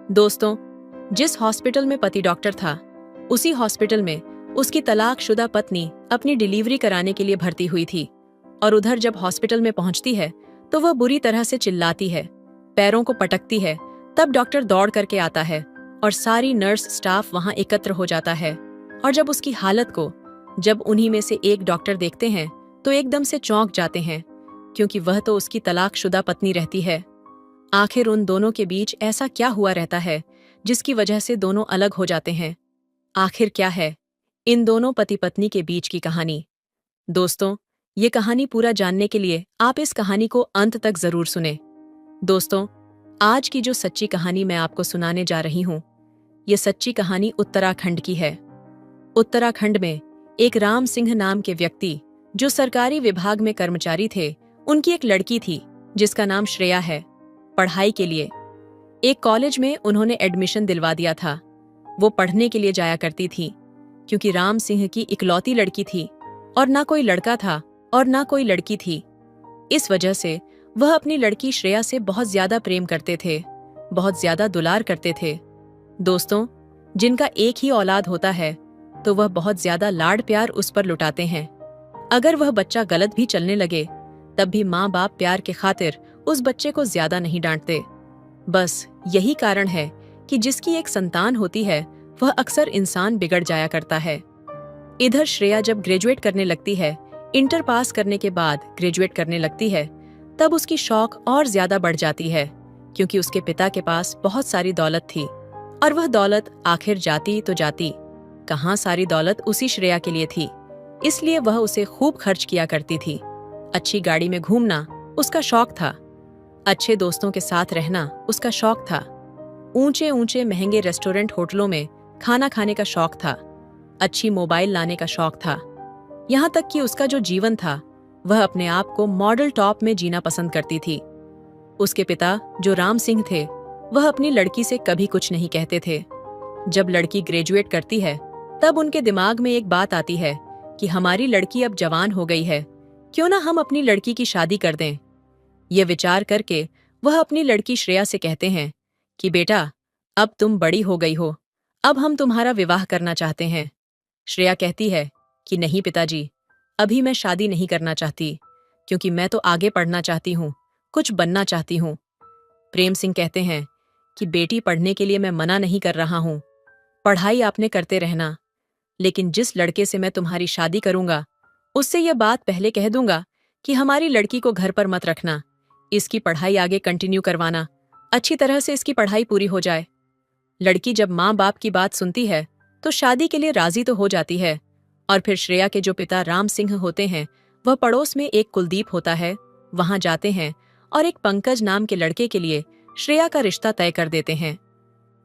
दोस्तों, जिस हॉस्पिटल में पति डॉक्टर था, उसी हॉस्पिटल में उसकी तलाकशुदा पत्नी अपनी डिलीवरी कराने के लिए भर्ती हुई थी। और उधर जब हॉस्पिटल में पहुंचती है तो वह बुरी तरह से चिल्लाती है, पैरों को पटकती है। तब डॉक्टर दौड़ करके आता है और सारी नर्स स्टाफ वहां एकत्र हो जाता है। और जब उसकी हालत को जब उन्हीं में से एक डॉक्टर देखते हैं तो एकदम से चौंक जाते हैं, क्योंकि वह तो उसकी तलाकशुदा पत्नी रहती है। आखिर उन दोनों के बीच ऐसा क्या हुआ रहता है जिसकी वजह से दोनों अलग हो जाते हैं? आखिर क्या है इन दोनों पति पत्नी के बीच की कहानी? दोस्तों, ये कहानी पूरा जानने के लिए आप इस कहानी को अंत तक जरूर सुने। दोस्तों, आज की जो सच्ची कहानी मैं आपको सुनाने जा रही हूं, ये सच्ची कहानी उत्तराखंड की है। उत्तराखंड में एक राम सिंह नाम के व्यक्ति, जो सरकारी विभाग में कर्मचारी थे, उनकी एक लड़की थी जिसका नाम श्रेया है। पढ़ाई के लिए एक कॉलेज में उन्होंने एडमिशन दिलवा दिया था। वो पढ़ने के लिए जाया करती थी, क्योंकि राम सिंह की इकलौती लड़की थी और ना कोई लड़का था और ना कोई लड़की थी। इस वजह से वह अपनी लड़की श्रेया से बहुत ज्यादा प्रेम करते थे, बहुत ज्यादा दुलार करते थे। दोस्तों, जिनका एक ही औलाद होता है तो वह बहुत ज्यादा लाड प्यार उस पर लुटाते हैं। अगर वह बच्चा गलत भी चलने लगे तब भी माँ बाप प्यार के खातिर उस बच्चे को ज्यादा नहीं डांटते। बस यही कारण है कि जिसकी एक संतान होती है वह अक्सर इंसान बिगड़ जाया करता है। इधर श्रेया जब ग्रेजुएट करने लगती है, इंटर पास करने के बाद ग्रेजुएट करने लगती है, तब उसकी शौक और ज्यादा बढ़ जाती है, क्योंकि उसके पिता के पास बहुत सारी दौलत थी। और वह दौलत आखिर जाती तो जाती कहाँ, सारी दौलत उसी श्रेया के लिए थी, इसलिए वह उसे खूब खर्च किया करती थी। अच्छी गाड़ी में घूमना उसका शौक था, अच्छे दोस्तों के साथ रहना उसका शौक था, ऊंचे ऊंचे महंगे रेस्टोरेंट होटलों में खाना खाने का शौक था, अच्छी मोबाइल लाने का शौक था। यहाँ तक कि उसका जो जीवन था वह अपने आप को मॉडल टॉप में जीना पसंद करती थी। उसके पिता जो राम सिंह थे, वह अपनी लड़की से कभी कुछ नहीं कहते थे। जब लड़की ग्रेजुएट करती है तब उनके दिमाग में एक बात आती है कि हमारी लड़की अब जवान हो गई है, क्यों ना हम अपनी लड़की की शादी कर दें। ये विचार करके वह अपनी लड़की श्रेया से कहते हैं कि बेटा, अब तुम बड़ी हो गई हो, अब हम तुम्हारा विवाह करना चाहते हैं। श्रेया कहती है कि नहीं पिताजी, अभी मैं शादी नहीं करना चाहती, क्योंकि मैं तो आगे पढ़ना चाहती हूँ, कुछ बनना चाहती हूँ। प्रेम सिंह कहते हैं कि बेटी, पढ़ने के लिए मैं मना नहीं कर रहा हूँ, पढ़ाई आपने करते रहना, लेकिन जिस लड़के से मैं तुम्हारी शादी करूंगा उससे यह बात पहले कह दूंगा कि हमारी लड़की को घर पर मत रखना, इसकी पढ़ाई आगे कंटिन्यू करवाना, अच्छी तरह से इसकी पढ़ाई पूरी हो जाए। लड़की जब माँ बाप की बात सुनती है तो शादी के लिए राजी तो हो जाती है। और फिर श्रेया के जो पिता राम सिंह होते हैं, वह पड़ोस में एक कुलदीप होता है, वहां जाते हैं और एक पंकज नाम के लड़के के लिए श्रेया का रिश्ता तय कर देते हैं।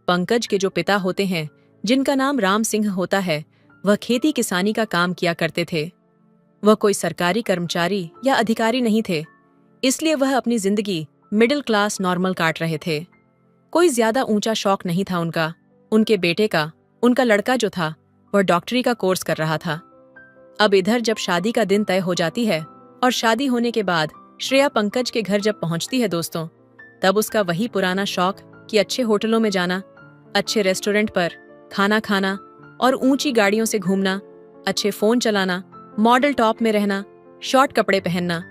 पंकज के जो पिता होते हैं, जिनका नाम राम सिंह होता है, वह खेती किसानी का काम किया करते थे। वह कोई सरकारी कर्मचारी या अधिकारी नहीं थे, इसलिए वह अपनी जिंदगी मिडिल क्लास नॉर्मल काट रहे थे। कोई ज्यादा ऊंचा शौक नहीं था उनका। उनके बेटे का, उनका लड़का जो था, वह डॉक्टरी का कोर्स कर रहा था। अब इधर जब शादी का दिन तय हो जाती है और शादी होने के बाद श्रेया पंकज के घर जब पहुंचती है दोस्तों, तब उसका वही पुराना शौक कि अच्छे होटलों में जाना, अच्छे रेस्टोरेंट पर खाना खाना और ऊंची गाड़ियों से घूमना, अच्छे फोन चलाना, मॉडल टॉप में रहना, शॉर्ट कपड़े पहनना।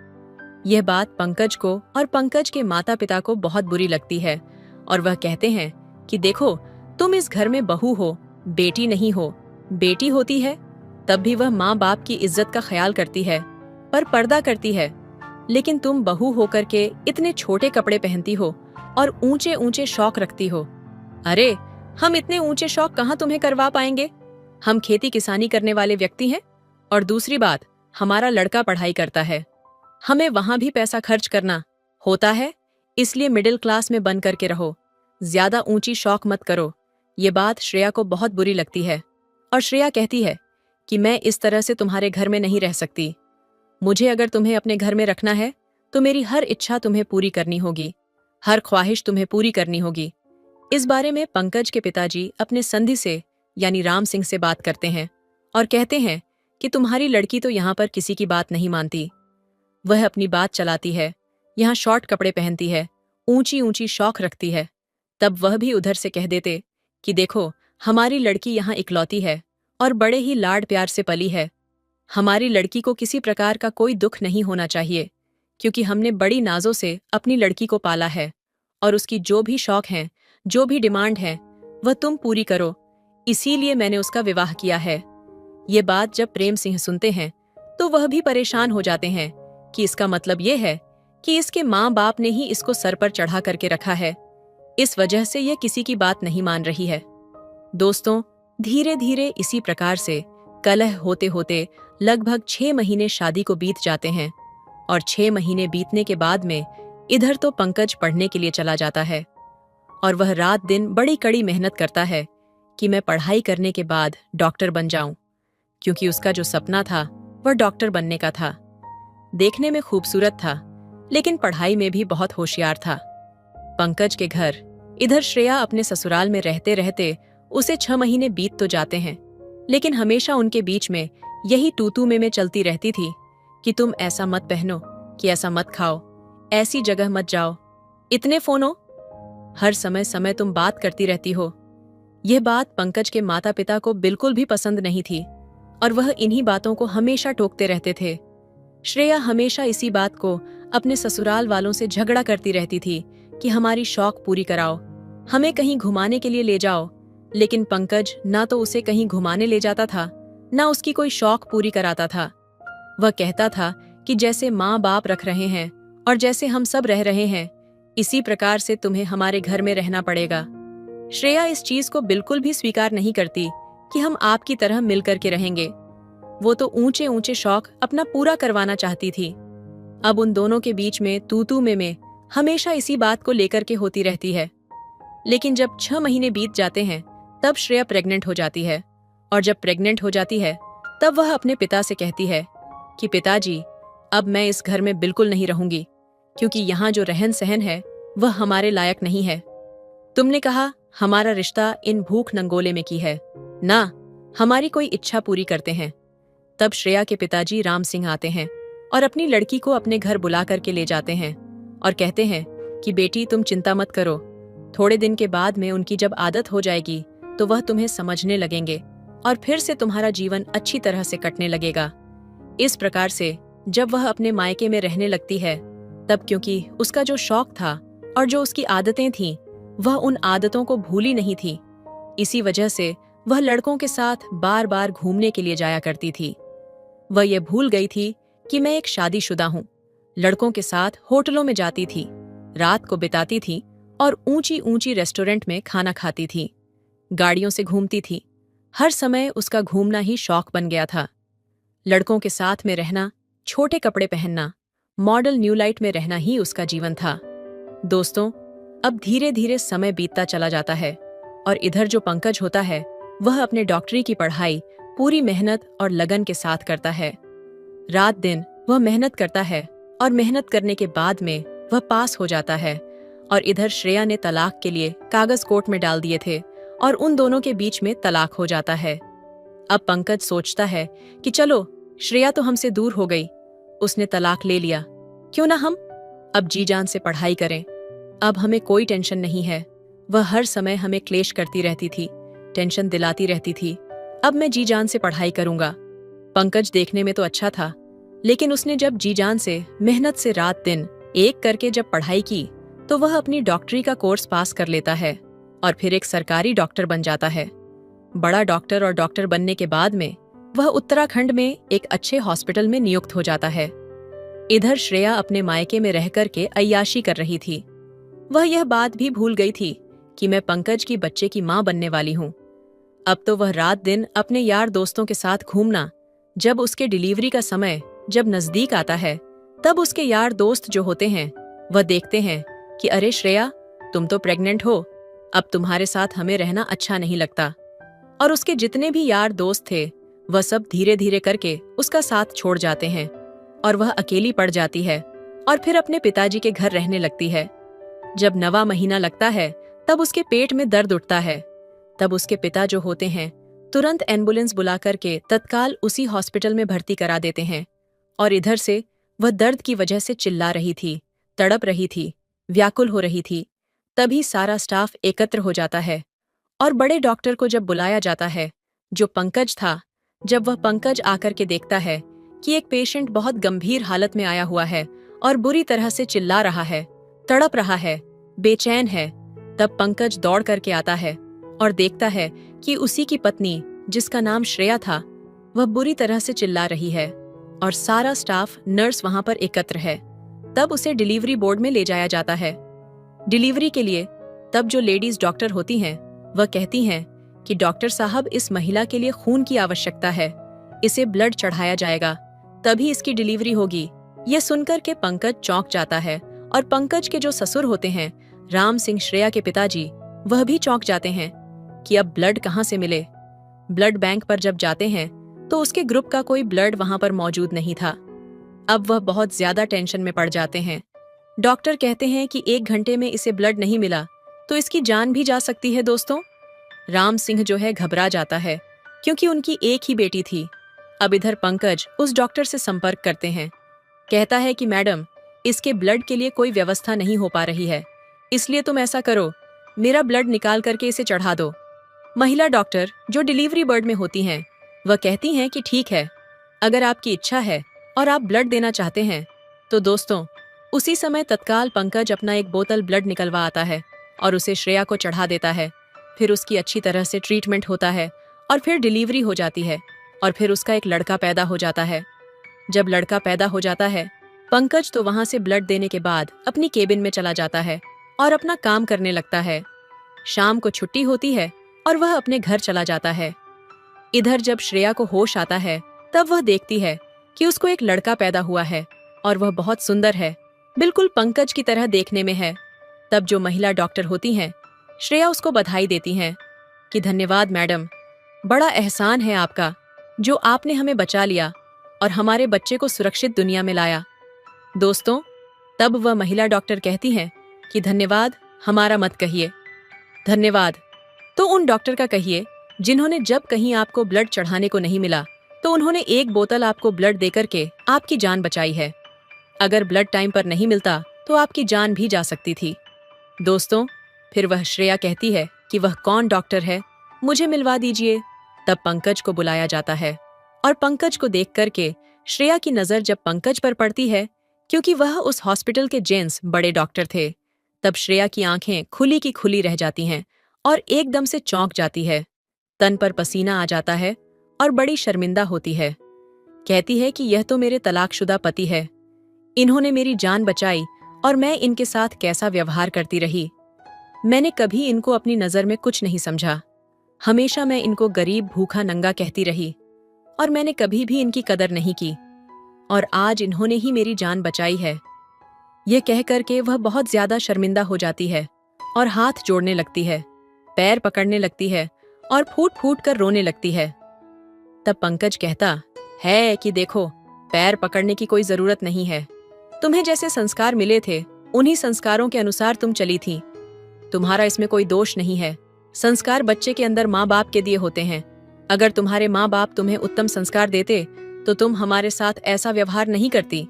यह बात पंकज को और पंकज के माता पिता को बहुत बुरी लगती है और वह कहते हैं कि देखो, तुम इस घर में बहू हो, बेटी नहीं हो। बेटी होती है तब भी वह माँ बाप की इज्जत का ख्याल करती है, पर पर्दा करती है, लेकिन तुम बहू होकर के इतने छोटे कपड़े पहनती हो और ऊंचे ऊंचे शौक रखती हो। अरे, हम इतने ऊंचे शौक कहाँ तुम्हें करवा पाएंगे? हम खेती किसानी करने वाले व्यक्ति हैं, और दूसरी बात, हमारा लड़का पढ़ाई करता है, हमें वहां भी पैसा खर्च करना होता है, इसलिए मिडिल क्लास में बन करके रहो, ज्यादा ऊंची शौक मत करो। ये बात श्रेया को बहुत बुरी लगती है और श्रेया कहती है कि मैं इस तरह से तुम्हारे घर में नहीं रह सकती। मुझे अगर तुम्हें अपने घर में रखना है तो मेरी हर इच्छा तुम्हें पूरी करनी होगी, हर ख्वाहिश तुम्हें पूरी करनी होगी। इस बारे में पंकज के पिताजी अपने संधि से यानी राम सिंह से बात करते हैं और कहते हैं कि तुम्हारी लड़की तो यहाँ पर किसी की बात नहीं मानती। वह अपनी बात चलाती है, यहाँ शॉर्ट कपड़े पहनती है, ऊंची ऊंची शौक रखती है, तब वह भी उधर से कह देते कि देखो, हमारी लड़की यहाँ इकलौती है और बड़े ही लाड प्यार से पली है। हमारी लड़की को किसी प्रकार का कोई दुख नहीं होना चाहिए, क्योंकि हमने बड़ी नाजों से अपनी लड़की को पाला है और उसकी जो भी शौक हैं, जो भी डिमांड है, वह तुम पूरी करो, इसीलिए मैंने उसका विवाह किया है। ये बात जब प्रेम सिंह सुनते हैं तो वह भी परेशान हो जाते हैं कि इसका मतलब ये है कि इसके माँ बाप ने ही इसको सर पर चढ़ा करके रखा है, इस वजह से यह किसी की बात नहीं मान रही है। दोस्तों, धीरे धीरे इसी प्रकार से कलह होते होते लगभग 6 महीने शादी को बीत जाते हैं और 6 महीने बीतने के बाद में इधर तो पंकज पढ़ने के लिए चला जाता है और वह रात दिन बड़ी कड़ी मेहनत करता है कि मैं पढ़ाई करने के बाद डॉक्टर बन जाऊं, क्योंकि उसका जो सपना था वह डॉक्टर बनने का था। देखने में खूबसूरत था, लेकिन पढ़ाई में भी बहुत होशियार था। पंकज के घर इधर श्रेया अपने ससुराल में रहते रहते उसे 6 महीने बीत तो जाते हैं, लेकिन हमेशा उनके बीच में यही तू में चलती रहती थी कि तुम ऐसा मत पहनो, कि ऐसा मत खाओ, ऐसी जगह मत जाओ, इतने फोनो, हर समय समय तुम बात करती रहती हो। यह बात पंकज के माता पिता को बिल्कुल भी पसंद नहीं थी और वह इन्हीं बातों को हमेशा टोकते रहते थे। श्रेया हमेशा इसी बात को अपने ससुराल वालों से झगड़ा करती रहती थी कि हमारी शौक पूरी कराओ, हमें कहीं घुमाने के लिए ले जाओ, लेकिन पंकज ना तो उसे कहीं घुमाने ले जाता था, ना उसकी कोई शौक पूरी कराता था। वह कहता था कि जैसे माँ बाप रख रहे हैं और जैसे हम सब रह रहे हैं, इसी प्रकार से तुम्हें हमारे घर में रहना पड़ेगा। श्रेया इस चीज को बिल्कुल भी स्वीकार नहीं करती कि हम आपकी तरह मिलकर के रहेंगे। वो तो ऊंचे ऊंचे शौक अपना पूरा करवाना चाहती थी। अब उन दोनों के बीच में तू में हमेशा इसी बात को लेकर के होती रहती है। लेकिन जब 6 महीने बीत जाते हैं तब श्रेया प्रेग्नेंट हो जाती है और जब प्रेग्नेंट हो जाती है तब वह अपने पिता से कहती है कि पिताजी, अब मैं इस घर में बिल्कुल नहीं रहूंगी, क्योंकि यहाँ जो रहन सहन है वह हमारे लायक नहीं है। तुमने कहा हमारा रिश्ता इन भूख नंगोले में की है ना, हमारी कोई इच्छा पूरी करते हैं। तब श्रेया के पिताजी राम सिंह आते हैं और अपनी लड़की को अपने घर बुला करके ले जाते हैं और कहते हैं कि बेटी, तुम चिंता मत करो, थोड़े दिन के बाद में उनकी जब आदत हो जाएगी तो वह तुम्हें समझने लगेंगे और फिर से तुम्हारा जीवन अच्छी तरह से कटने लगेगा। इस प्रकार से जब वह अपने मायके में रहने लगती है तब क्योंकि उसका जो शौक था और जो उसकी आदतें थीं, वह उन आदतों को भूली नहीं थी, इसी वजह से वह लड़कों के साथ बार बार घूमने के लिए जाया करती थी। वह यह भूल गई थी कि मैं एक शादीशुदा हूँ। लड़कों के साथ होटलों में जाती थी, रात को बिताती थी और ऊंची ऊंची रेस्टोरेंट में खाना खाती थी, गाड़ियों से घूमती थी। हर समय उसका घूमना ही शौक बन गया था। लड़कों के साथ में रहना, छोटे कपड़े पहनना, मॉडल न्यू लाइट में रहना ही उसका जीवन था। दोस्तों, अब धीरे धीरे समय बीतता चला जाता है और इधर जो पंकज होता है वह अपने डॉक्टरी की पढ़ाई पूरी मेहनत और लगन के साथ करता है। रात दिन वह मेहनत करता है और मेहनत करने के बाद में वह पास हो जाता है और इधर श्रेया ने तलाक के लिए कागज कोर्ट में डाल दिए थे और उन दोनों के बीच में तलाक हो जाता है। अब पंकज सोचता है कि चलो, श्रेया तो हमसे दूर हो गई, उसने तलाक ले लिया, क्यों ना हम अब जी जान से पढ़ाई करें। अब हमें कोई टेंशन नहीं है। वह हर समय हमें क्लेश करती रहती थी, टेंशन दिलाती रहती थी। अब मैं जी जान से पढ़ाई करूंगा। पंकज देखने में तो अच्छा था, लेकिन उसने जब जी जान से मेहनत से रात दिन एक करके जब पढ़ाई की तो वह अपनी डॉक्टरी का कोर्स पास कर लेता है और फिर एक सरकारी डॉक्टर बन जाता है। बड़ा डॉक्टर और डॉक्टर बनने के बाद में वह उत्तराखंड में एक अच्छे हॉस्पिटल में नियुक्त हो जाता है। इधर श्रेया अपने मायके में रह कर के अय्याशी कर रही थी। वह यह बात भी भूल गई थी कि मैं पंकज की बच्चे की मां बनने वाली हूं। अब तो वह रात दिन अपने यार दोस्तों के साथ घूमना, जब उसके डिलीवरी का समय जब नजदीक आता है तब उसके यार दोस्त जो होते हैं वह देखते हैं कि अरे श्रेया, तुम तो प्रेग्नेंट हो, अब तुम्हारे साथ हमें रहना अच्छा नहीं लगता। और उसके जितने भी यार दोस्त थे वह सब धीरे धीरे करके उसका साथ छोड़ जाते हैं और वह अकेली पड़ जाती है और फिर अपने पिताजी के घर रहने लगती है। जब 9वां महीना लगता है तब उसके पेट में दर्द उठता है। तब उसके पिता जो होते हैं तुरंत एम्बुलेंस बुला करके तत्काल उसी हॉस्पिटल में भर्ती करा देते हैं और इधर से वह दर्द की वजह से चिल्ला रही थी, तड़प रही थी, व्याकुल हो रही थी। तभी सारा स्टाफ एकत्र हो जाता है और बड़े डॉक्टर को जब बुलाया जाता है, जो पंकज था, जब वह पंकज आकर के देखता है कि एक पेशेंट बहुत गंभीर हालत में आया हुआ है और बुरी तरह से चिल्ला रहा है, तड़प रहा है, बेचैन है, तब पंकज दौड़ करके आता है और देखता है कि उसी की पत्नी, जिसका नाम श्रेया था, वह बुरी तरह से चिल्ला रही है और सारा स्टाफ, नर्स वहां पर एकत्र है। तब उसे डिलीवरी बोर्ड में ले जाया जाता है डिलीवरी के लिए। तब जो लेडीज डॉक्टर होती हैं, वह कहती हैं कि डॉक्टर साहब, इस महिला के लिए खून की आवश्यकता है, इसे ब्लड चढ़ाया जाएगा, तभी इसकी डिलीवरी होगी। यह सुनकर के पंकज चौंक जाता है और पंकज के जो ससुर होते हैं, राम सिंह, श्रेया के पिताजी, वह भी चौंक जाते हैं कि अब ब्लड कहाँ से मिले। ब्लड बैंक पर जब जाते हैं तो उसके ग्रुप का कोई ब्लड वहां पर मौजूद नहीं था। अब वह बहुत ज्यादा टेंशन में पड़ जाते हैं। डॉक्टर कहते हैं कि 1 घंटे में इसे ब्लड नहीं मिला तो इसकी जान भी जा सकती है। दोस्तों, राम सिंह जो है घबरा जाता है, क्योंकि उनकी एक ही बेटी थी। अब इधर पंकज उस डॉक्टर से संपर्क करते हैं, कहता है कि मैडम, इसके ब्लड के लिए कोई व्यवस्था नहीं हो पा रही है, इसलिए तुम ऐसा करो, मेरा ब्लड निकाल करके इसे चढ़ा दो। महिला डॉक्टर जो डिलीवरी वार्ड में होती हैं, वह कहती हैं कि ठीक है, अगर आपकी इच्छा है और आप ब्लड देना चाहते हैं तो। दोस्तों, उसी समय तत्काल पंकज अपना एक बोतल ब्लड निकलवा आता है और उसे श्रेया को चढ़ा देता है। फिर उसकी अच्छी तरह से ट्रीटमेंट होता है और फिर डिलीवरी हो जाती है और फिर उसका एक लड़का पैदा हो जाता है। जब लड़का पैदा हो जाता है, पंकज तो वहां से ब्लड देने के बाद अपनी केबिन में चला जाता है और अपना काम करने लगता है। शाम को छुट्टी होती है और वह अपने घर चला जाता है। इधर जब श्रेया को होश आता है, तब वह देखती है कि उसको एक लड़का पैदा हुआ है और वह बहुत सुंदर है, बिल्कुल पंकज की तरह देखने में है। तब जो महिला डॉक्टर होती हैं, श्रेया उसको बधाई देती हैं कि धन्यवाद मैडम, बड़ा एहसान है आपका, जो आपने हमें बचा लिया और हमारे बच्चे को सुरक्षित दुनिया में लाया। दोस्तों, तब वह महिला डॉक्टर कहती हैं कि धन्यवाद हमारा मत कहिए, धन्यवाद तो उन डॉक्टर का कहिए जिन्होंने जब कहीं आपको ब्लड चढ़ाने को नहीं मिला तो उन्होंने एक बोतल आपको ब्लड देकर के आपकी जान बचाई है। अगर ब्लड टाइम पर नहीं मिलता तो आपकी जान भी जा सकती थी। दोस्तों, फिर वह श्रेया कहती है कि वह कौन डॉक्टर है, मुझे मिलवा दीजिए। तब पंकज को बुलाया जाता है और पंकज को देख करके श्रेया की नजर जब पंकज पर पड़ती है, क्योंकि वह उस हॉस्पिटल के जेंट्स बड़े डॉक्टर थे, तब श्रेया की आंखें खुली की खुली रह जाती हैं और एकदम से चौंक जाती है। तन पर पसीना आ जाता है और बड़ी शर्मिंदा होती है। कहती है कि यह तो मेरे तलाकशुदा पति है, इन्होंने मेरी जान बचाई और मैं इनके साथ कैसा व्यवहार करती रही। मैंने कभी इनको अपनी नजर में कुछ नहीं समझा, हमेशा मैं इनको गरीब, भूखा, नंगा कहती रही और मैंने कभी भी इनकी कदर नहीं की, और आज इन्होंने ही मेरी जान बचाई है। यह कह करके वह बहुत ज्यादा शर्मिंदा हो जाती है और हाथ जोड़ने लगती है, पैर पकड़ने लगती है और फूट फूट कर रोने लगती है। तब पंकज कहता है कि देखो, पैर पकड़ने की कोई जरूरत नहीं है, तुम्हें जैसे संस्कार मिले थे उन्हीं संस्कारों के अनुसार तुम चली थी, तुम्हारा इसमें कोई दोष नहीं है। संस्कार बच्चे के अंदर माँ बाप के दिए होते हैं, अगर तुम्हारे माँ बाप तुम्हें उत्तम संस्कार देते तो तुम हमारे साथ ऐसा व्यवहार नहीं करती।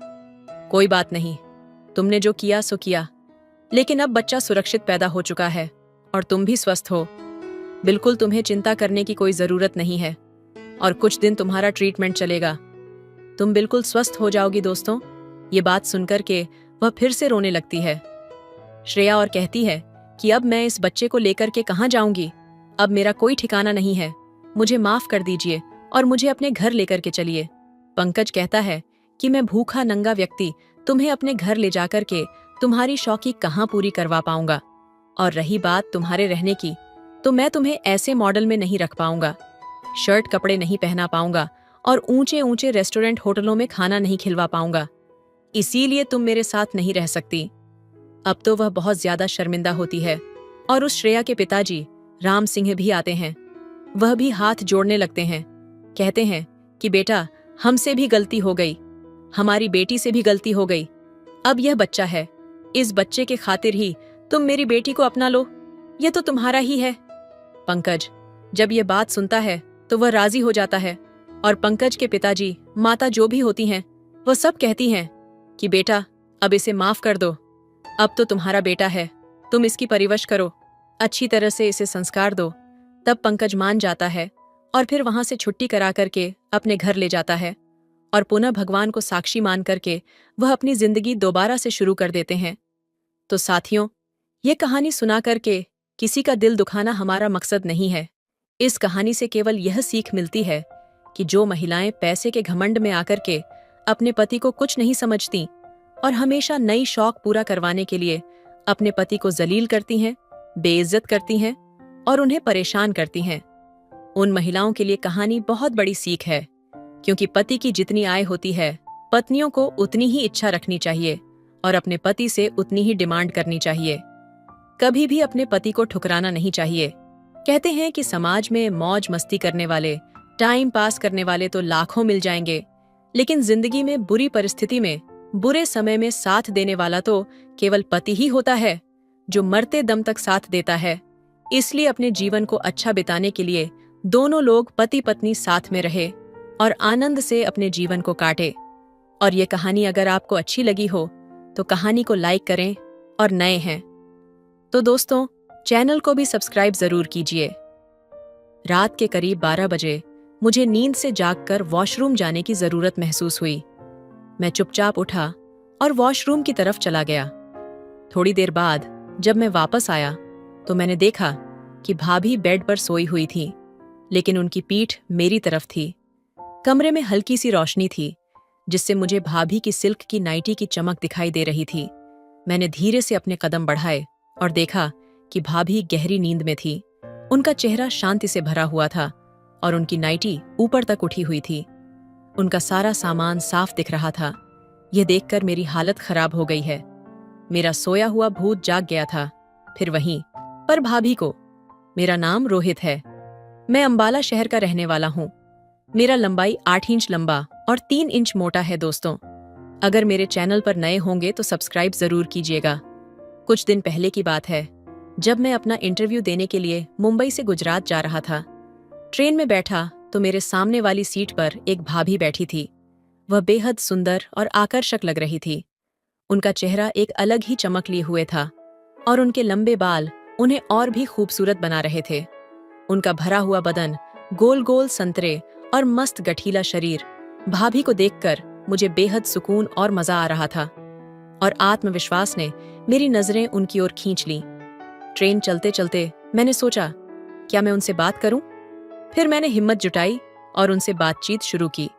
कोई बात नहीं, तुमने जो किया सो किया, लेकिन अब बच्चा सुरक्षित पैदा हो चुका है और तुम भी स्वस्थ हो, बिल्कुल तुम्हें चिंता करने की कोई जरूरत नहीं है और कुछ दिन तुम्हारा ट्रीटमेंट चलेगा, तुम बिल्कुल स्वस्थ हो जाओगी। दोस्तों, ये बात सुनकर के वह फिर से रोने लगती है श्रेया और कहती है कि अब मैं इस बच्चे को लेकर के कहाँ जाऊंगी, अब मेरा कोई ठिकाना नहीं है, मुझे माफ कर दीजिए और मुझे अपने घर लेकर के चलिए। पंकज कहता है कि मैं भूखा नंगा व्यक्ति तुम्हें अपने घर ले जाकर के तुम्हारी शौकी कहाँ पूरी करवा पाऊंगा, और रही बात तुम्हारे रहने की, तो मैं तुम्हें ऐसे मॉडल में नहीं रख पाऊंगा, शर्ट कपड़े नहीं पहना पाऊंगा और ऊंचे ऊंचे रेस्टोरेंट होटलों में खाना नहीं खिलवा पाऊंगा, इसीलिए तुम मेरे साथ नहीं रह सकती। अब तो वह बहुत ज्यादा शर्मिंदा होती है और उस श्रेया के पिताजी राम सिंह भी आते हैं, वह भी हाथ जोड़ने लगते हैं, कहते हैं कि बेटा, हमसे भी गलती हो गई, हमारी बेटी से भी गलती हो गई, अब यह बच्चा है, इस बच्चे के खातिर ही तुम मेरी बेटी को अपना लो, यह तो तुम्हारा ही है। पंकज जब यह बात सुनता है तो वह राजी हो जाता है और पंकज के पिताजी, माता जो भी होती हैं, वह सब कहती हैं कि बेटा, अब इसे माफ कर दो, अब तो तुम्हारा बेटा है, तुम इसकी परिवश करो, अच्छी तरह से इसे संस्कार दो। तब पंकज मान जाता है और फिर वहां से छुट्टी करा करके अपने घर ले जाता है और पुनः भगवान को साक्षी मान करके वह अपनी जिंदगी दोबारा से शुरू कर देते हैं। तो साथियों, ये कहानी सुना करके किसी का दिल दुखाना हमारा मकसद नहीं है। इस कहानी से केवल यह सीख मिलती है कि जो महिलाएं पैसे के घमंड में आकर के अपने पति को कुछ नहीं समझती और हमेशा नई शौक पूरा करवाने के लिए अपने पति को जलील करती हैं, बेइज्जत करती हैं और उन्हें परेशान करती हैं, उन महिलाओं के लिए कहानी बहुत बड़ी सीख है। क्योंकि पति की जितनी आय होती है, पत्नियों को उतनी ही इच्छा रखनी चाहिए और अपने पति से उतनी ही डिमांड करनी चाहिए। कभी भी अपने पति को ठुकराना नहीं चाहिए। कहते हैं कि समाज में मौज मस्ती करने वाले, टाइम पास करने वाले तो लाखों मिल जाएंगे, लेकिन जिंदगी में बुरी परिस्थिति में, बुरे समय में साथ देने वाला तो केवल पति ही होता है, जो मरते दम तक साथ देता है। इसलिए अपने जीवन को अच्छा बिताने के लिए दोनों लोग पति पत्नी साथ में रहे और आनंद से अपने जीवन को काटे। और ये कहानी अगर आपको अच्छी लगी हो तो कहानी को लाइक करें और नए हैं तो दोस्तों चैनल को भी सब्सक्राइब जरूर कीजिए। रात के करीब 12 बजे मुझे नींद से जागकर वॉशरूम जाने की जरूरत महसूस हुई। मैं चुपचाप उठा और वॉशरूम की तरफ चला गया। थोड़ी देर बाद जब मैं वापस आया तो मैंने देखा कि भाभी बेड पर सोई हुई थी, लेकिन उनकी पीठ मेरी तरफ थी। कमरे में हल्की सी रोशनी थी जिससे मुझे भाभी की सिल्क की नाइटी की चमक दिखाई दे रही थी। मैंने धीरे से अपने कदम बढ़ाए और देखा कि भाभी गहरी नींद में थी। उनका चेहरा शांति से भरा हुआ था और उनकी नाइटी ऊपर तक उठी हुई थी। उनका सारा सामान साफ दिख रहा था। यह देखकर मेरी हालत खराब हो गई है। मेरा सोया हुआ भूत जाग गया था, फिर वहीं पर भाभी को। मेरा नाम रोहित है। मैं अंबाला शहर का रहने वाला हूँ। मेरा लंबाई 8 इंच लंबा और 3 इंच मोटा है। दोस्तों, अगर मेरे चैनल पर नए होंगे तो सब्सक्राइब जरूर कीजिएगा। कुछ दिन पहले की बात है, जब मैं अपना इंटरव्यू देने के लिए मुंबई से गुजरात जा रहा था। ट्रेन में बैठा तो मेरे सामने वाली सीट पर एक भाभी बैठी थी। वह बेहद सुंदर और आकर्षक लग रही थी। उनका चेहरा एक अलग ही चमक लिए हुए था और उनके लंबे बाल उन्हें और भी खूबसूरत बना रहे थे। उनका भरा हुआ बदन, गोल गोल संतरे और मस्त गठीला शरीर, भाभी को देखकर मुझे बेहद सुकून और मजा आ रहा था और आत्मविश्वास ने मेरी नजरें उनकी ओर खींच ली। ट्रेन चलते चलते मैंने सोचा, क्या मैं उनसे बात करूं? फिर मैंने हिम्मत जुटाई और उनसे बातचीत शुरू की।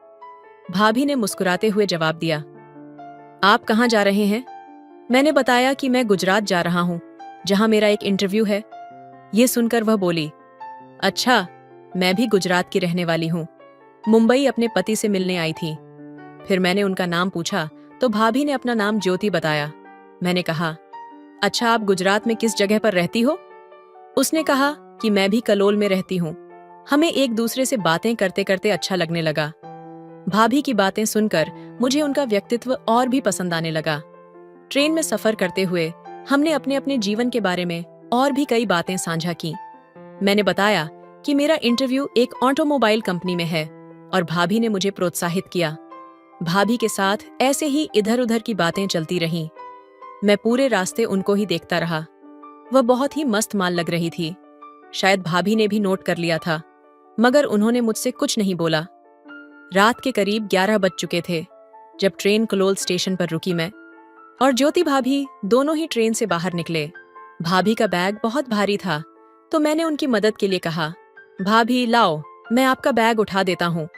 भाभी ने मुस्कुराते हुए जवाब दिया, आप कहाँ जा रहे हैं? मैंने बताया कि मैं गुजरात जा रहा हूँ, जहाँ मेरा एक इंटरव्यू है। ये सुनकर वह बोली, अच्छा, मैं भी गुजरात की रहने वाली हूँ। मुंबई अपने पति से मिलने आई थी। फिर मैंने उनका नाम पूछा तो भाभी ने अपना नाम ज्योति बताया। मैंने कहा, अच्छा, आप गुजरात में किस जगह पर रहती हो? उसने कहा कि मैं भी कलोल में रहती हूँ। हमें एक दूसरे से बातें करते करते अच्छा लगने लगा। भाभी की बातें सुनकर मुझे उनका व्यक्तित्व और भी पसंद आने लगा। ट्रेन में सफर करते हुए हमने अपने अपने जीवन के बारे में और भी कई बातें साझा की। मैंने बताया कि मेरा इंटरव्यू एक ऑटोमोबाइल कंपनी में है और भाभी ने मुझे प्रोत्साहित किया। भाभी के साथ ऐसे ही इधर उधर की बातें चलती रहीं। मैं पूरे रास्ते उनको ही देखता रहा। वह बहुत ही मस्त माल लग रही थी। शायद भाभी ने भी नोट कर लिया था, मगर उन्होंने मुझसे कुछ नहीं बोला। रात के करीब 11 बज चुके थे जब ट्रेन कलोल स्टेशन पर रुकी। मैं और ज्योति भाभी दोनों ही ट्रेन से बाहर निकले। भाभी का बैग बहुत भारी था तो मैंने उनकी मदद के लिए कहा, भाभी लाओ, मैं आपका बैग उठा देता हूँ।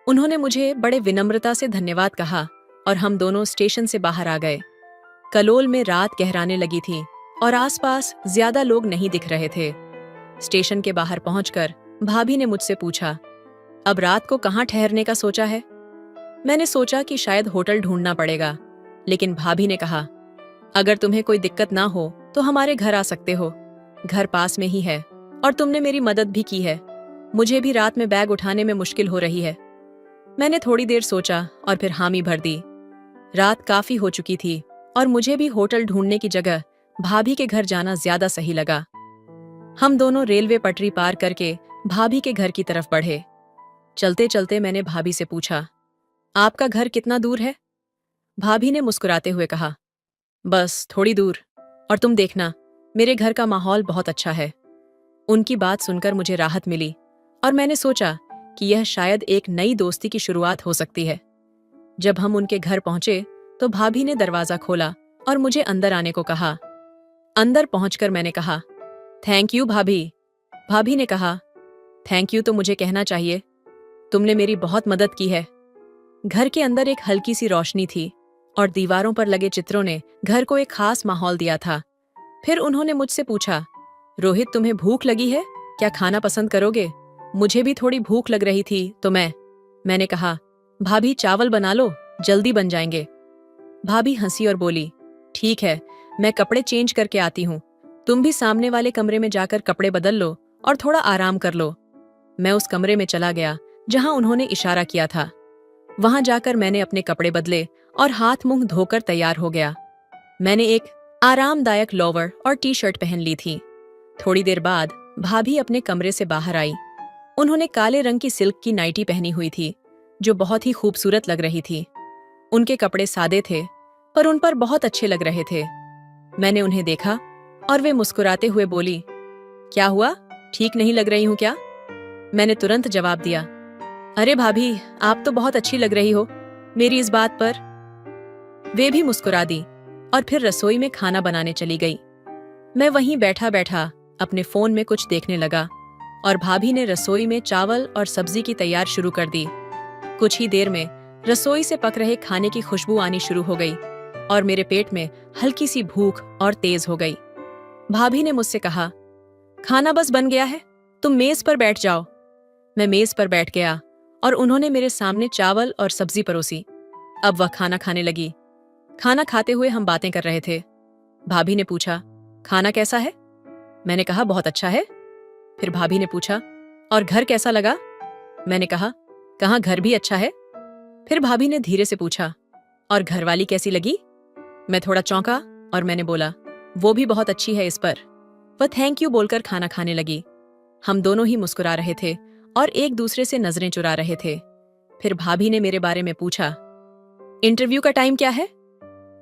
उन्होंने मुझे बड़े विनम्रता से धन्यवाद कहा और हम दोनों स्टेशन से बाहर आ गए। कलोल में रात गहराने लगी थी और आसपास ज्यादा लोग नहीं दिख रहे थे। स्टेशन के बाहर पहुंचकर भाभी ने मुझसे पूछा, अब रात को कहाँ ठहरने का सोचा है? मैंने सोचा कि शायद होटल ढूंढना पड़ेगा, लेकिन भाभी ने कहा, अगर तुम्हें कोई दिक्कत ना हो तो हमारे घर आ सकते हो। घर पास में ही है और तुमने मेरी मदद भी की है। मुझे भी रात में बैग उठाने में मुश्किल हो रही है। मैंने थोड़ी देर सोचा और फिर हामी भर दी। रात काफी हो चुकी थी और मुझे भी होटल ढूंढने की जगह भाभी के घर जाना ज्यादा सही लगा। हम दोनों रेलवे पटरी पार करके भाभी के घर की तरफ बढ़े। चलते चलते मैंने भाभी से पूछा, आपका घर कितना दूर है? भाभी ने मुस्कुराते हुए कहा, बस थोड़ी दूर, और तुम देखना, मेरे घर का माहौल बहुत अच्छा है। उनकी बात सुनकर मुझे राहत मिली और मैंने सोचा कि यह शायद एक नई दोस्ती की शुरुआत हो सकती है। जब हम उनके घर पहुंचे तो भाभी ने दरवाजा खोला और मुझे अंदर आने को कहा। अंदर पहुंचकर मैंने कहा, थैंक यू भाभी। भाभी ने कहा, थैंक यू तो मुझे कहना चाहिए, तुमने मेरी बहुत मदद की है। घर के अंदर एक हल्की सी रोशनी थी और दीवारों पर लगे चित्रों ने घर को एक खास माहौल दिया था। फिर उन्होंने मुझसे पूछा, रोहित तुम्हें भूख लगी है, क्या खाना पसंद करोगे? मुझे भी थोड़ी भूख लग रही थी तो मैंने कहा, भाभी चावल बना लो, जल्दी बन जाएंगे। भाभी हंसी और बोली, ठीक है, मैं कपड़े चेंज करके आती हूँ, तुम भी सामने वाले कमरे में जाकर कपड़े बदल लो और थोड़ा आराम कर लो। मैं उस कमरे में चला गया जहां उन्होंने इशारा किया था। वहां जाकर मैंने अपने कपड़े बदले और हाथ मुंह धोकर तैयार हो गया। मैंने एक आरामदायक लोवर और टी शर्ट पहन ली थी। थोड़ी देर बाद भाभी अपने कमरे से बाहर आई। उन्होंने काले रंग की सिल्क की नाइटी पहनी हुई थी जो बहुत ही खूबसूरत लग रही थी। उनके कपड़े सादे थे पर उन पर बहुत अच्छे लग रहे थे। मैंने उन्हें देखा और वे मुस्कुराते हुए बोली, क्या हुआ, ठीक नहीं लग रही हूं क्या? मैंने तुरंत जवाब दिया, अरे भाभी, आप तो बहुत अच्छी लग रही हो मेरी इस बात पर। वे भी मुस्कुरा दी और फिर रसोई में खाना बनाने चली गई। मैं वहीं बैठा बैठा अपने फोन में कुछ देखने लगा और भाभी ने रसोई में चावल और सब्जी की तैयार शुरू कर दी। कुछ ही देर में रसोई से पक रहे खाने की खुशबू आनी शुरू हो गई और मेरे पेट में हल्की सी भूख और तेज हो गई। भाभी ने मुझसे कहा, खाना बस बन गया है, तुम मेज पर बैठ जाओ। मैं मेज पर बैठ गया और उन्होंने मेरे सामने चावल और सब्जी परोसी। अब वह खाना खाने लगी। खाना खाते हुए हम बातें कर रहे थे। भाभी ने पूछा, खाना कैसा है? मैंने कहा, बहुत अच्छा है। फिर भाभी ने पूछा, और घर कैसा लगा? मैंने कहा, कहाँ, घर भी अच्छा है। फिर भाभी ने धीरे से पूछा, और घरवाली कैसी लगी? मैं थोड़ा चौंका और मैंने बोला, वो भी बहुत अच्छी है। इस पर वह थैंक यू बोलकर खाना खाने लगी। हम दोनों ही मुस्कुरा रहे थे और एक दूसरे से नजरें चुरा रहे थे। फिर भाभी ने मेरे बारे में पूछा, इंटरव्यू का टाइम क्या है?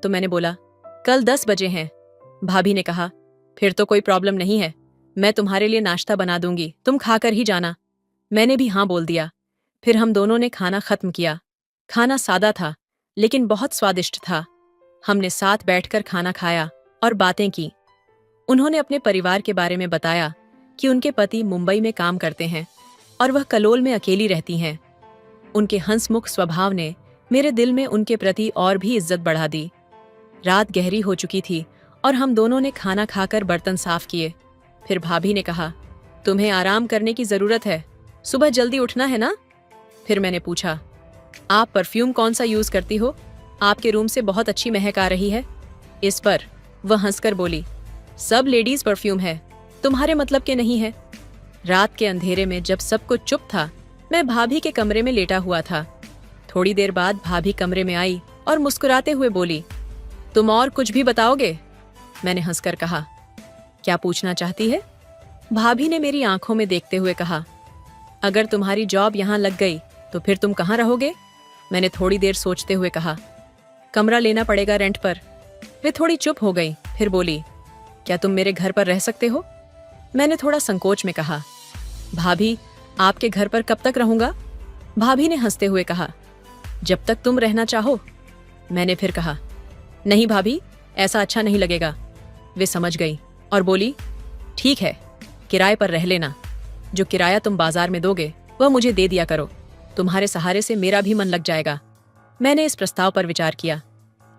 तो मैंने बोला, कल 10 बजे हैं। भाभी ने कहा, फिर तो कोई प्रॉब्लम नहीं है, मैं तुम्हारे लिए नाश्ता बना दूंगी, तुम खाकर ही जाना। मैंने भी हाँ बोल दिया। फिर हम दोनों ने खाना खत्म किया। खाना सादा था लेकिन बहुत स्वादिष्ट था। हमने साथ बैठकर खाना खाया और बातें की। उन्होंने अपने परिवार के बारे में बताया कि उनके पति मुंबई में काम करते हैं और वह कलोल में अकेली रहती हैं। उनके हंसमुख स्वभाव ने मेरे दिल में उनके प्रति और भी इज्जत बढ़ा दी। रात गहरी हो चुकी थी और हम दोनों ने खाना खाकर बर्तन साफ किए। फिर भाभी ने कहा, तुम्हें आराम करने की जरूरत है, सुबह जल्दी उठना है ना? फिर मैंने पूछा, आप परफ्यूम कौन सा यूज करती हो? आपके रूम से बहुत अच्छी महक आ रही है। इस पर वह हंसकर बोली, सब लेडीज परफ्यूम है, तुम्हारे मतलब के नहीं है। रात के अंधेरे में जब सब कुछ चुप था, मैं भाभी के कमरे में लेटा हुआ था। थोड़ी देर बाद भाभी कमरे में आई और मुस्कुराते हुए बोली, तुम और कुछ भी बताओगे? मैंने हंसकर कहा, क्या पूछना चाहती है? भाभी ने मेरी आंखों में देखते हुए कहा, अगर तुम्हारी जॉब यहाँ लग गई तो फिर तुम कहाँ रहोगे? मैंने थोड़ी देर सोचते हुए कहा, कमरा लेना पड़ेगा रेंट पर। वे थोड़ी चुप हो गई, फिर बोली, क्या तुम मेरे घर पर रह सकते हो? मैंने थोड़ा संकोच में कहा, भाभी, आपके घर पर कब तक रहूंगा? भाभी ने हंसते हुए कहा, जब तक तुम रहना चाहो। मैंने फिर कहा, नहीं भाभी, ऐसा अच्छा नहीं लगेगा। वे समझ गई और बोली, ठीक है, किराए पर रह लेना। जो किराया तुम बाजार में दोगे वह मुझे दे दिया करो, तुम्हारे सहारे से मेरा भी मन लग जाएगा। मैंने इस प्रस्ताव पर विचार किया।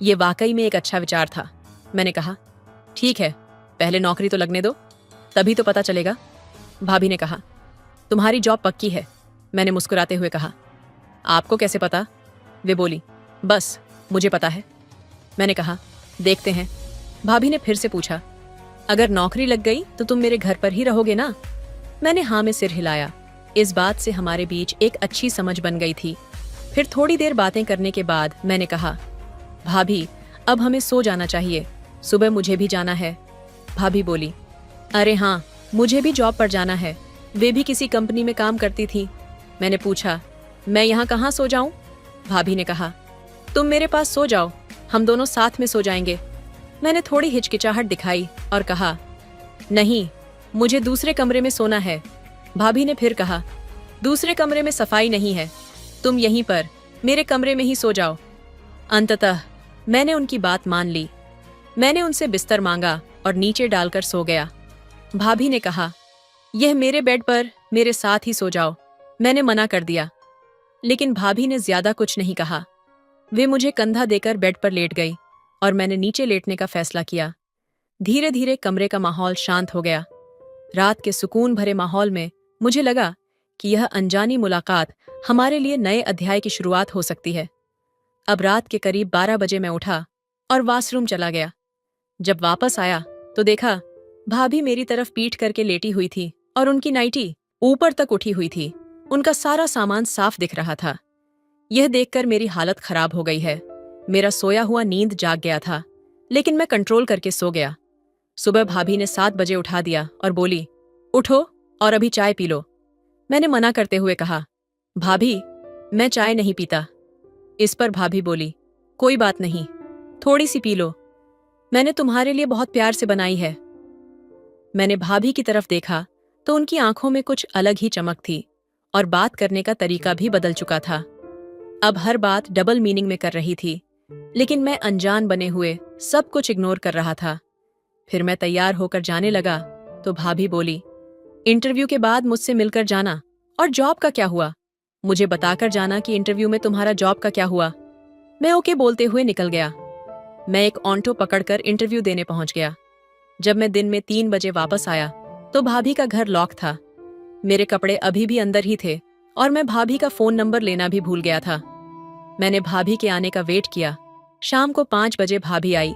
ये वाकई में एक अच्छा विचार था। मैंने कहा, ठीक है, पहले नौकरी तो लगने दो, तभी तो पता चलेगा। भाभी ने कहा, तुम्हारी जॉब पक्की है। मैंने मुस्कुराते हुए कहा, आपको कैसे पता? वे बोली, बस मुझे पता है। मैंने कहा, देखते हैं। भाभी ने फिर से पूछा, अगर नौकरी लग गई तो तुम मेरे घर पर ही रहोगे ना? मैंने हाँ में सिर हिलाया। इस बात से हमारे बीच एक अच्छी समझ बन गई थी। फिर थोड़ी देर बातें करने के बाद मैंने कहा, भाभी, अब हमें सो जाना चाहिए, सुबह मुझे भी जाना है। भाभी बोली, अरे हाँ, मुझे भी जॉब पर जाना है। वे भी किसी कंपनी में काम करती थी। मैंने पूछा, मैं यहाँ कहाँ सो जाऊं? भाभी ने कहा, तुम मेरे पास सो जाओ, हम दोनों साथ में सो जाएंगे। मैंने थोड़ी हिचकिचाहट दिखाई और कहा, नहीं, मुझे दूसरे कमरे में सोना है। भाभी ने फिर कहा, दूसरे कमरे में सफाई नहीं है, तुम यहीं पर मेरे कमरे में ही सो जाओ। अंततः मैंने उनकी बात मान ली। मैंने उनसे बिस्तर मांगा और नीचे डालकर सो गया। भाभी ने कहा, यह मेरे बेड पर मेरे साथ ही सो जाओ। मैंने मना कर दिया, लेकिन भाभी ने ज्यादा कुछ नहीं कहा। वे मुझे कंधा देकर बेड पर लेट गई और मैंने नीचे लेटने का फैसला किया। धीरे धीरे कमरे का माहौल शांत हो गया। रात के सुकून भरे माहौल में मुझे लगा कि यह अनजानी मुलाकात हमारे लिए नए अध्याय की शुरुआत हो सकती है। अब रात के करीब 12 बजे मैं उठा और वॉशरूम चला गया। जब वापस आया तो देखा भाभी मेरी तरफ पीठ करके लेटी हुई थी और उनकी नाइटी ऊपर तक उठी हुई थी। उनका सारा सामान साफ दिख रहा था। यह देखकर मेरी हालत खराब हो गई है। मेरा सोया हुआ नींद जाग गया था, लेकिन मैं कंट्रोल करके सो गया। सुबह भाभी ने 7 बजे उठा दिया और बोली, उठो और अभी चाय पी लो। मैंने मना करते हुए कहा, भाभी मैं चाय नहीं पीता। इस पर भाभी बोली, कोई बात नहीं, थोड़ी सी पी लो, मैंने तुम्हारे लिए बहुत प्यार से बनाई है। मैंने भाभी की तरफ देखा तो उनकी आंखों में कुछ अलग ही चमक थी और बात करने का तरीका भी बदल चुका था। अब हर बात डबल मीनिंग में कर रही थी, लेकिन मैं अनजान बने हुए सब कुछ इग्नोर कर रहा था। फिर मैं तैयार होकर जाने लगा तो भाभी बोली, इंटरव्यू के बाद मुझसे मिलकर जाना। और जॉब का क्या हुआ? मुझे बताकर जाना कि इंटरव्यू में तुम्हारा जॉब का क्या हुआ। मैं ओके बोलते हुए निकल गया। मैं एक ऑटो पकड़कर इंटरव्यू देने पहुंच गया। जब मैं दिन में 3 बजे वापस आया तो भाभी का घर लॉक था। मेरे कपड़े अभी भी अंदर ही थे और मैं भाभी का फोन नंबर लेना भी भूल गया था। मैंने भाभी के आने का वेट किया। शाम को 5 बजे भाभी आई।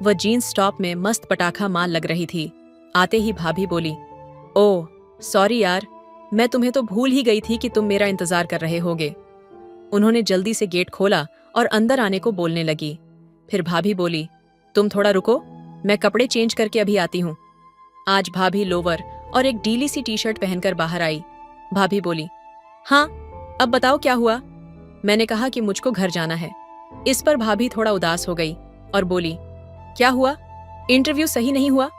वह जीन्स टॉप में मस्त पटाखा माल लग रही थी। आते ही भाभी बोली, ओह सॉरी यार, मैं तुम्हें तो भूल ही गई थी कि तुम मेरा इंतजार कर रहे होगे। उन्होंने जल्दी से गेट खोला और अंदर आने को बोलने लगी। फिर भाभी बोली, तुम थोड़ा रुको, मैं कपड़े चेंज करके अभी आती हूँ। आज भाभी लोवर और एक ढीली सी टी शर्ट पहनकर बाहर आई। भाभी बोली, हाँ अब बताओ क्या हुआ? मैंने कहा कि मुझको घर जाना है। इस पर भाभी थोड़ा उदास हो गई और बोली, क्या हुआ? इंटरव्यू सही नहीं हुआ?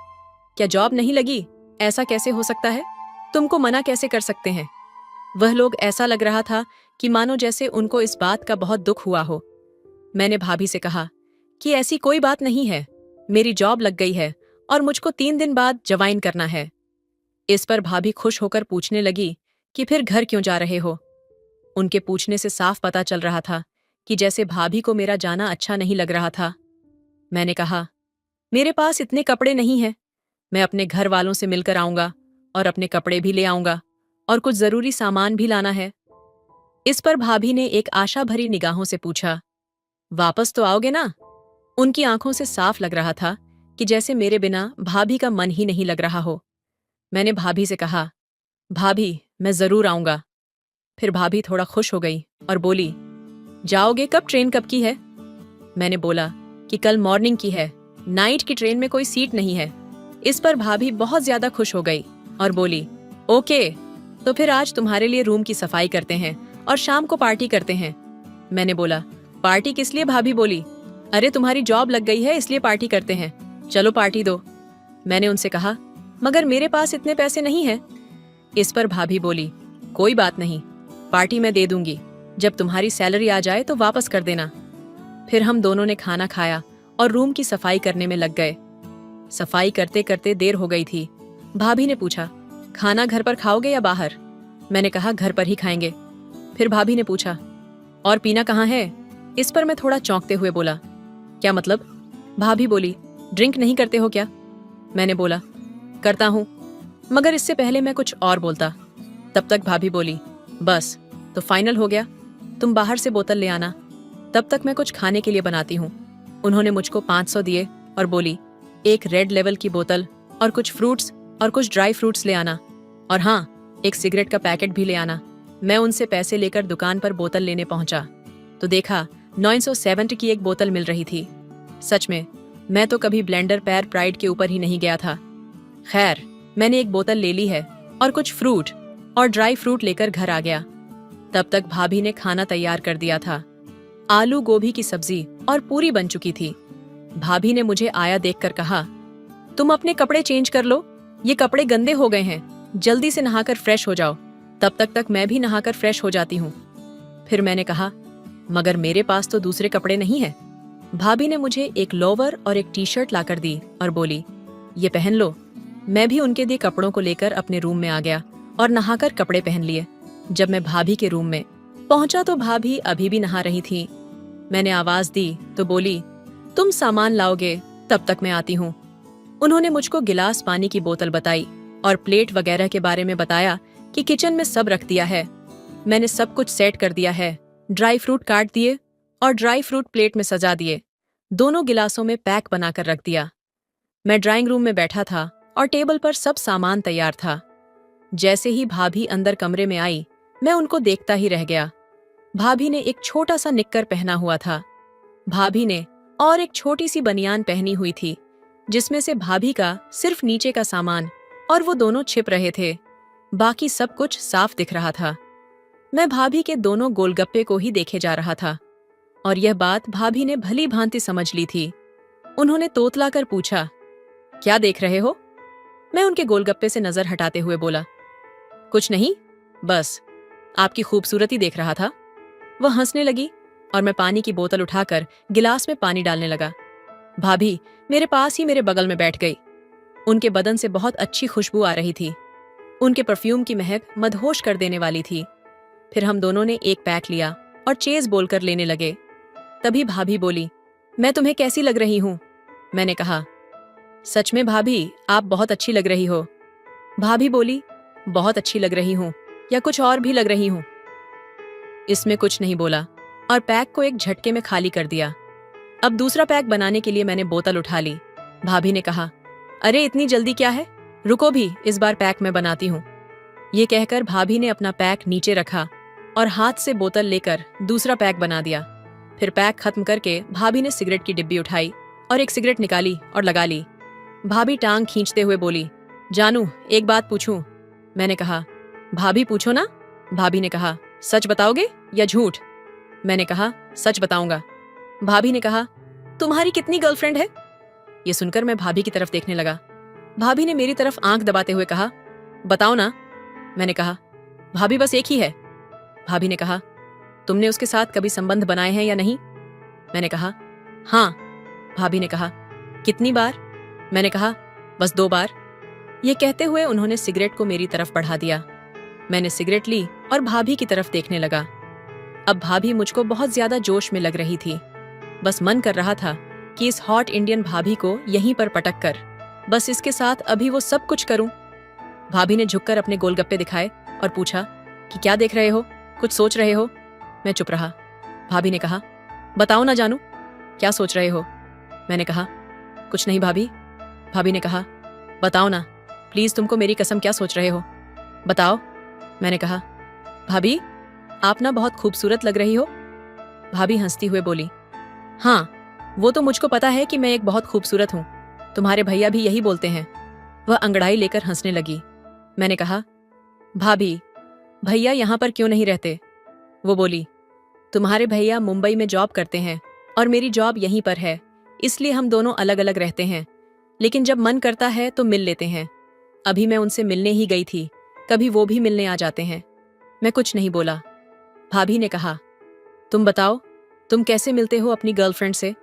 क्या जॉब नहीं लगी? ऐसा कैसे हो सकता है? तुमको मना कैसे कर सकते हैं? वह लोग ऐसा लग रहा था कि मानो जैसे उनको इस बात का बहुत दुख हुआ हो। मैंने भाभी से कहा कि ऐसी कोई बात नहीं है, मेरी जॉब लग गई है और मुझको 3 दिन बाद ज्वाइन करना है। इस पर भाभी खुश होकर पूछने लगी कि फिर घर क्यों जा रहे हो? उनके पूछने से साफ पता चल रहा था कि जैसे भाभी को मेरा जाना अच्छा नहीं लग रहा था। मैंने कहा, मेरे पास इतने कपड़े नहीं हैं, मैं अपने घर वालों से मिलकर आऊंगा और अपने कपड़े भी ले आऊंगा और कुछ जरूरी सामान भी लाना है। इस पर भाभी ने एक आशा भरी निगाहों से पूछा, वापस तो आओगे ना? उनकी आंखों से साफ लग रहा था कि जैसे मेरे बिना भाभी का मन ही नहीं लग रहा हो। मैंने भाभी से कहा, भाभी मैं जरूर आऊंगा। फिर भाभी थोड़ा खुश हो गई और बोली, जाओगे कब? ट्रेन कब की है? मैंने बोला कि कल मॉर्निंग की है, नाइट की ट्रेन में कोई सीट नहीं है। इस पर भाभी बहुत ज्यादा खुश हो गई और बोली, ओके तो फिर आज तुम्हारे लिए रूम की सफाई करते हैं और शाम को पार्टी करते हैं। मैंने बोला, पार्टी किस लिए? भाभी बोली, अरे तुम्हारी जॉब लग गई है इसलिए पार्टी करते हैं, चलो पार्टी दो। मैंने उनसे कहा, मगर मेरे पास इतने पैसे नहीं हैं। इस पर भाभी बोली, कोई बात नहीं, पार्टी मैं दे दूंगी, जब तुम्हारी सैलरी आ जाए तो वापस कर देना। फिर हम दोनों ने खाना खाया और रूम की सफाई करने में लग गए। सफाई करते करते देर हो गई थी। भाभी ने पूछा, खाना घर पर खाओगे या बाहर? मैंने कहा, घर पर ही खाएंगे। फिर भाभी ने पूछा, और पीना कहाँ है? इस पर मैं थोड़ा चौंकते हुए बोला, क्या मतलब? भाभी बोली, ड्रिंक नहीं करते हो क्या? मैंने बोला, करता हूँ, मगर इससे पहले मैं कुछ और बोलता। तब तक भाभी बोली, बस तो फाइनल हो गया, तुम बाहर से बोतल ले आना, तब तक मैं कुछ खाने के लिए बनाती हूँ। उन्होंने मुझको 500 दिए और बोली, एक रेड लेवल की बोतल और कुछ फ्रूट्स और कुछ ड्राई फ्रूट्स ले आना, और हाँ एक सिगरेट का पैकेट भी ले आना। मैं उनसे पैसे लेकर दुकान पर बोतल लेने पहुंचा तो देखा 970 की एक बोतल मिल रही थी। सच में मैं तो कभी ब्लेंडर पैर प्राइड के ऊपर ही नहीं गया था। खैर मैंने एक बोतल ले ली है और कुछ फ्रूट और ड्राई फ्रूट लेकर घर आ गया। तब तक भाभी ने खाना तैयार कर दिया था। आलू गोभी की सब्जी और पूरी बन चुकी थी। भाभी ने मुझे आया देखकर कहा, तुम अपने कपड़े चेंज कर लो, ये कपड़े गंदे हो गए हैं, जल्दी से नहाकर फ्रेश हो जाओ। तब तक मैं भी नहाकर फ्रेश हो जाती हूँ। फिर मैंने कहा, मगर मेरे पास तो दूसरे कपड़े नहीं हैं। भाभी ने मुझे एक लोवर और एक टी शर्ट लाकर दी और बोली, ये पहन लो। मैं भी उनके दिए कपड़ों को लेकर अपने रूम में आ गया और नहाकर कपड़े पहन लिए। जब मैं भाभी के रूम में पहुंचा तो भाभी अभी भी नहा रही थी। मैंने आवाज दी तो बोली, तुम सामान लाओगे, तब तक मैं आती हूँ। उन्होंने मुझको गिलास पानी की बोतल बताई और प्लेट वगैरह के बारे में बताया कि किचन में सब रख दिया है। मैंने सब कुछ सेट कर दिया है, ड्राई फ्रूट काट दिए और ड्राई फ्रूट प्लेट में सजा दिए, दोनों गिलासों में पैक बनाकर रख दिया। मैं ड्राइंग रूम में बैठा था और टेबल पर सब सामान तैयार था। जैसे ही भाभी अंदर कमरे में आई, मैं उनको देखता ही रह गया। भाभी ने एक छोटा सा निक्कर पहना हुआ था। भाभी ने और एक छोटी सी बनियान पहनी हुई थी, जिसमें से भाभी का सिर्फ नीचे का सामान और वो दोनों छिप रहे थे। बाकी सब कुछ साफ दिख रहा था। मैं भाभी के दोनों गोलगप्पे को ही देखे जा रहा था और यह बात भाभी ने भली भांति समझ ली थी। उन्होंने तोतलाकर पूछा, क्या देख रहे हो? मैं उनके गोलगप्पे से नजर हटाते हुए बोला, कुछ नहीं, बस आपकी खूबसूरती देख रहा था। वह हंसने लगी और मैं पानी की बोतल उठाकर गिलास में पानी डालने लगा। भाभी मेरे पास ही मेरे बगल में बैठ गई। उनके बदन से बहुत अच्छी खुशबू आ रही थी। उनके परफ्यूम की महक मदहोश कर देने वाली थी। फिर हम दोनों ने एक पैक लिया और चेज बोलकर लेने लगे। तभी भाभी बोली, मैं तुम्हें कैसी लग रही हूं? मैंने कहा, सच में भाभी, आप बहुत अच्छी लग रही हो। भाभी बोली, बहुत अच्छी लग रही हूं या कुछ और भी लग रही हूं? इसमें कुछ नहीं बोला और पैक को एक झटके में खाली कर दिया। अब दूसरा पैक बनाने के लिए मैंने बोतल उठा ली। भाभी ने कहा, अरे इतनी जल्दी क्या है, रुको भी, इस बार पैक मैं बनाती हूँ। ये कहकर भाभी ने अपना पैक नीचे रखा और हाथ से बोतल लेकर दूसरा पैक बना दिया। फिर पैक खत्म करके भाभी ने सिगरेट की डिब्बी उठाई और एक सिगरेट निकाली और लगा ली। भाभी टांग खींचते हुए बोली, जानू एक बात पूछूं? मैंने कहा, भाभी पूछो ना। भाभी ने कहा, सच बताओगे या झूठ? मैंने कहा, सच बताऊंगा। भाभी ने कहा, तुम्हारी कितनी गर्लफ्रेंड है? ये सुनकर मैं भाभी की तरफ देखने लगा। भाभी ने मेरी तरफ आंख दबाते हुए कहा, बताओ ना। मैंने कहा, भाभी बस एक ही है। भाभी ने कहा, तुमने उसके साथ कभी संबंध बनाए हैं या नहीं? मैंने कहा, हाँ। भाभी ने कहा, कितनी बार? मैंने कहा, बस 2 बार। ये कहते हुए उन्होंने सिगरेट को मेरी तरफ बढ़ा दिया। मैंने सिगरेट ली और भाभी की तरफ देखने लगा। अब भाभी मुझको बहुत ज्यादा जोश में लग रही थी। बस मन कर रहा था कि इस हॉट इंडियन भाभी को यहीं पर पटक कर बस इसके साथ अभी वो सब कुछ करूं। भाभी ने झुककर अपने गोलगप्पे दिखाए और पूछा कि क्या देख रहे हो, कुछ सोच रहे हो? मैं चुप रहा। भाभी ने कहा, बताओ ना जानू, क्या सोच रहे हो? मैंने कहा, कुछ नहीं भाभी। भाभी ने कहा, बताओ ना प्लीज, तुमको मेरी कसम क्या सोच रहे हो, बताओ। मैंने कहा, भाभी आप ना बहुत खूबसूरत लग रही हो। भाभी हंसती हुए बोली, हाँ वो तो मुझको पता है कि मैं एक बहुत खूबसूरत हूँ, तुम्हारे भैया भी यही बोलते हैं। वह अंगड़ाई लेकर हंसने लगी। मैंने कहा, भाभी भैया यहाँ पर क्यों नहीं रहते? वो बोली, तुम्हारे भैया मुंबई में जॉब करते हैं और मेरी जॉब यहीं पर है, इसलिए हम दोनों अलग अलग रहते हैं, लेकिन जब मन करता है तो मिल लेते हैं। अभी मैं उनसे मिलने ही गई थी, कभी वो भी मिलने आ जाते हैं। मैं कुछ नहीं बोला। भाभी ने कहा, तुम बताओ, तुम कैसे मिलते हो अपनी गर्लफ्रेंड से?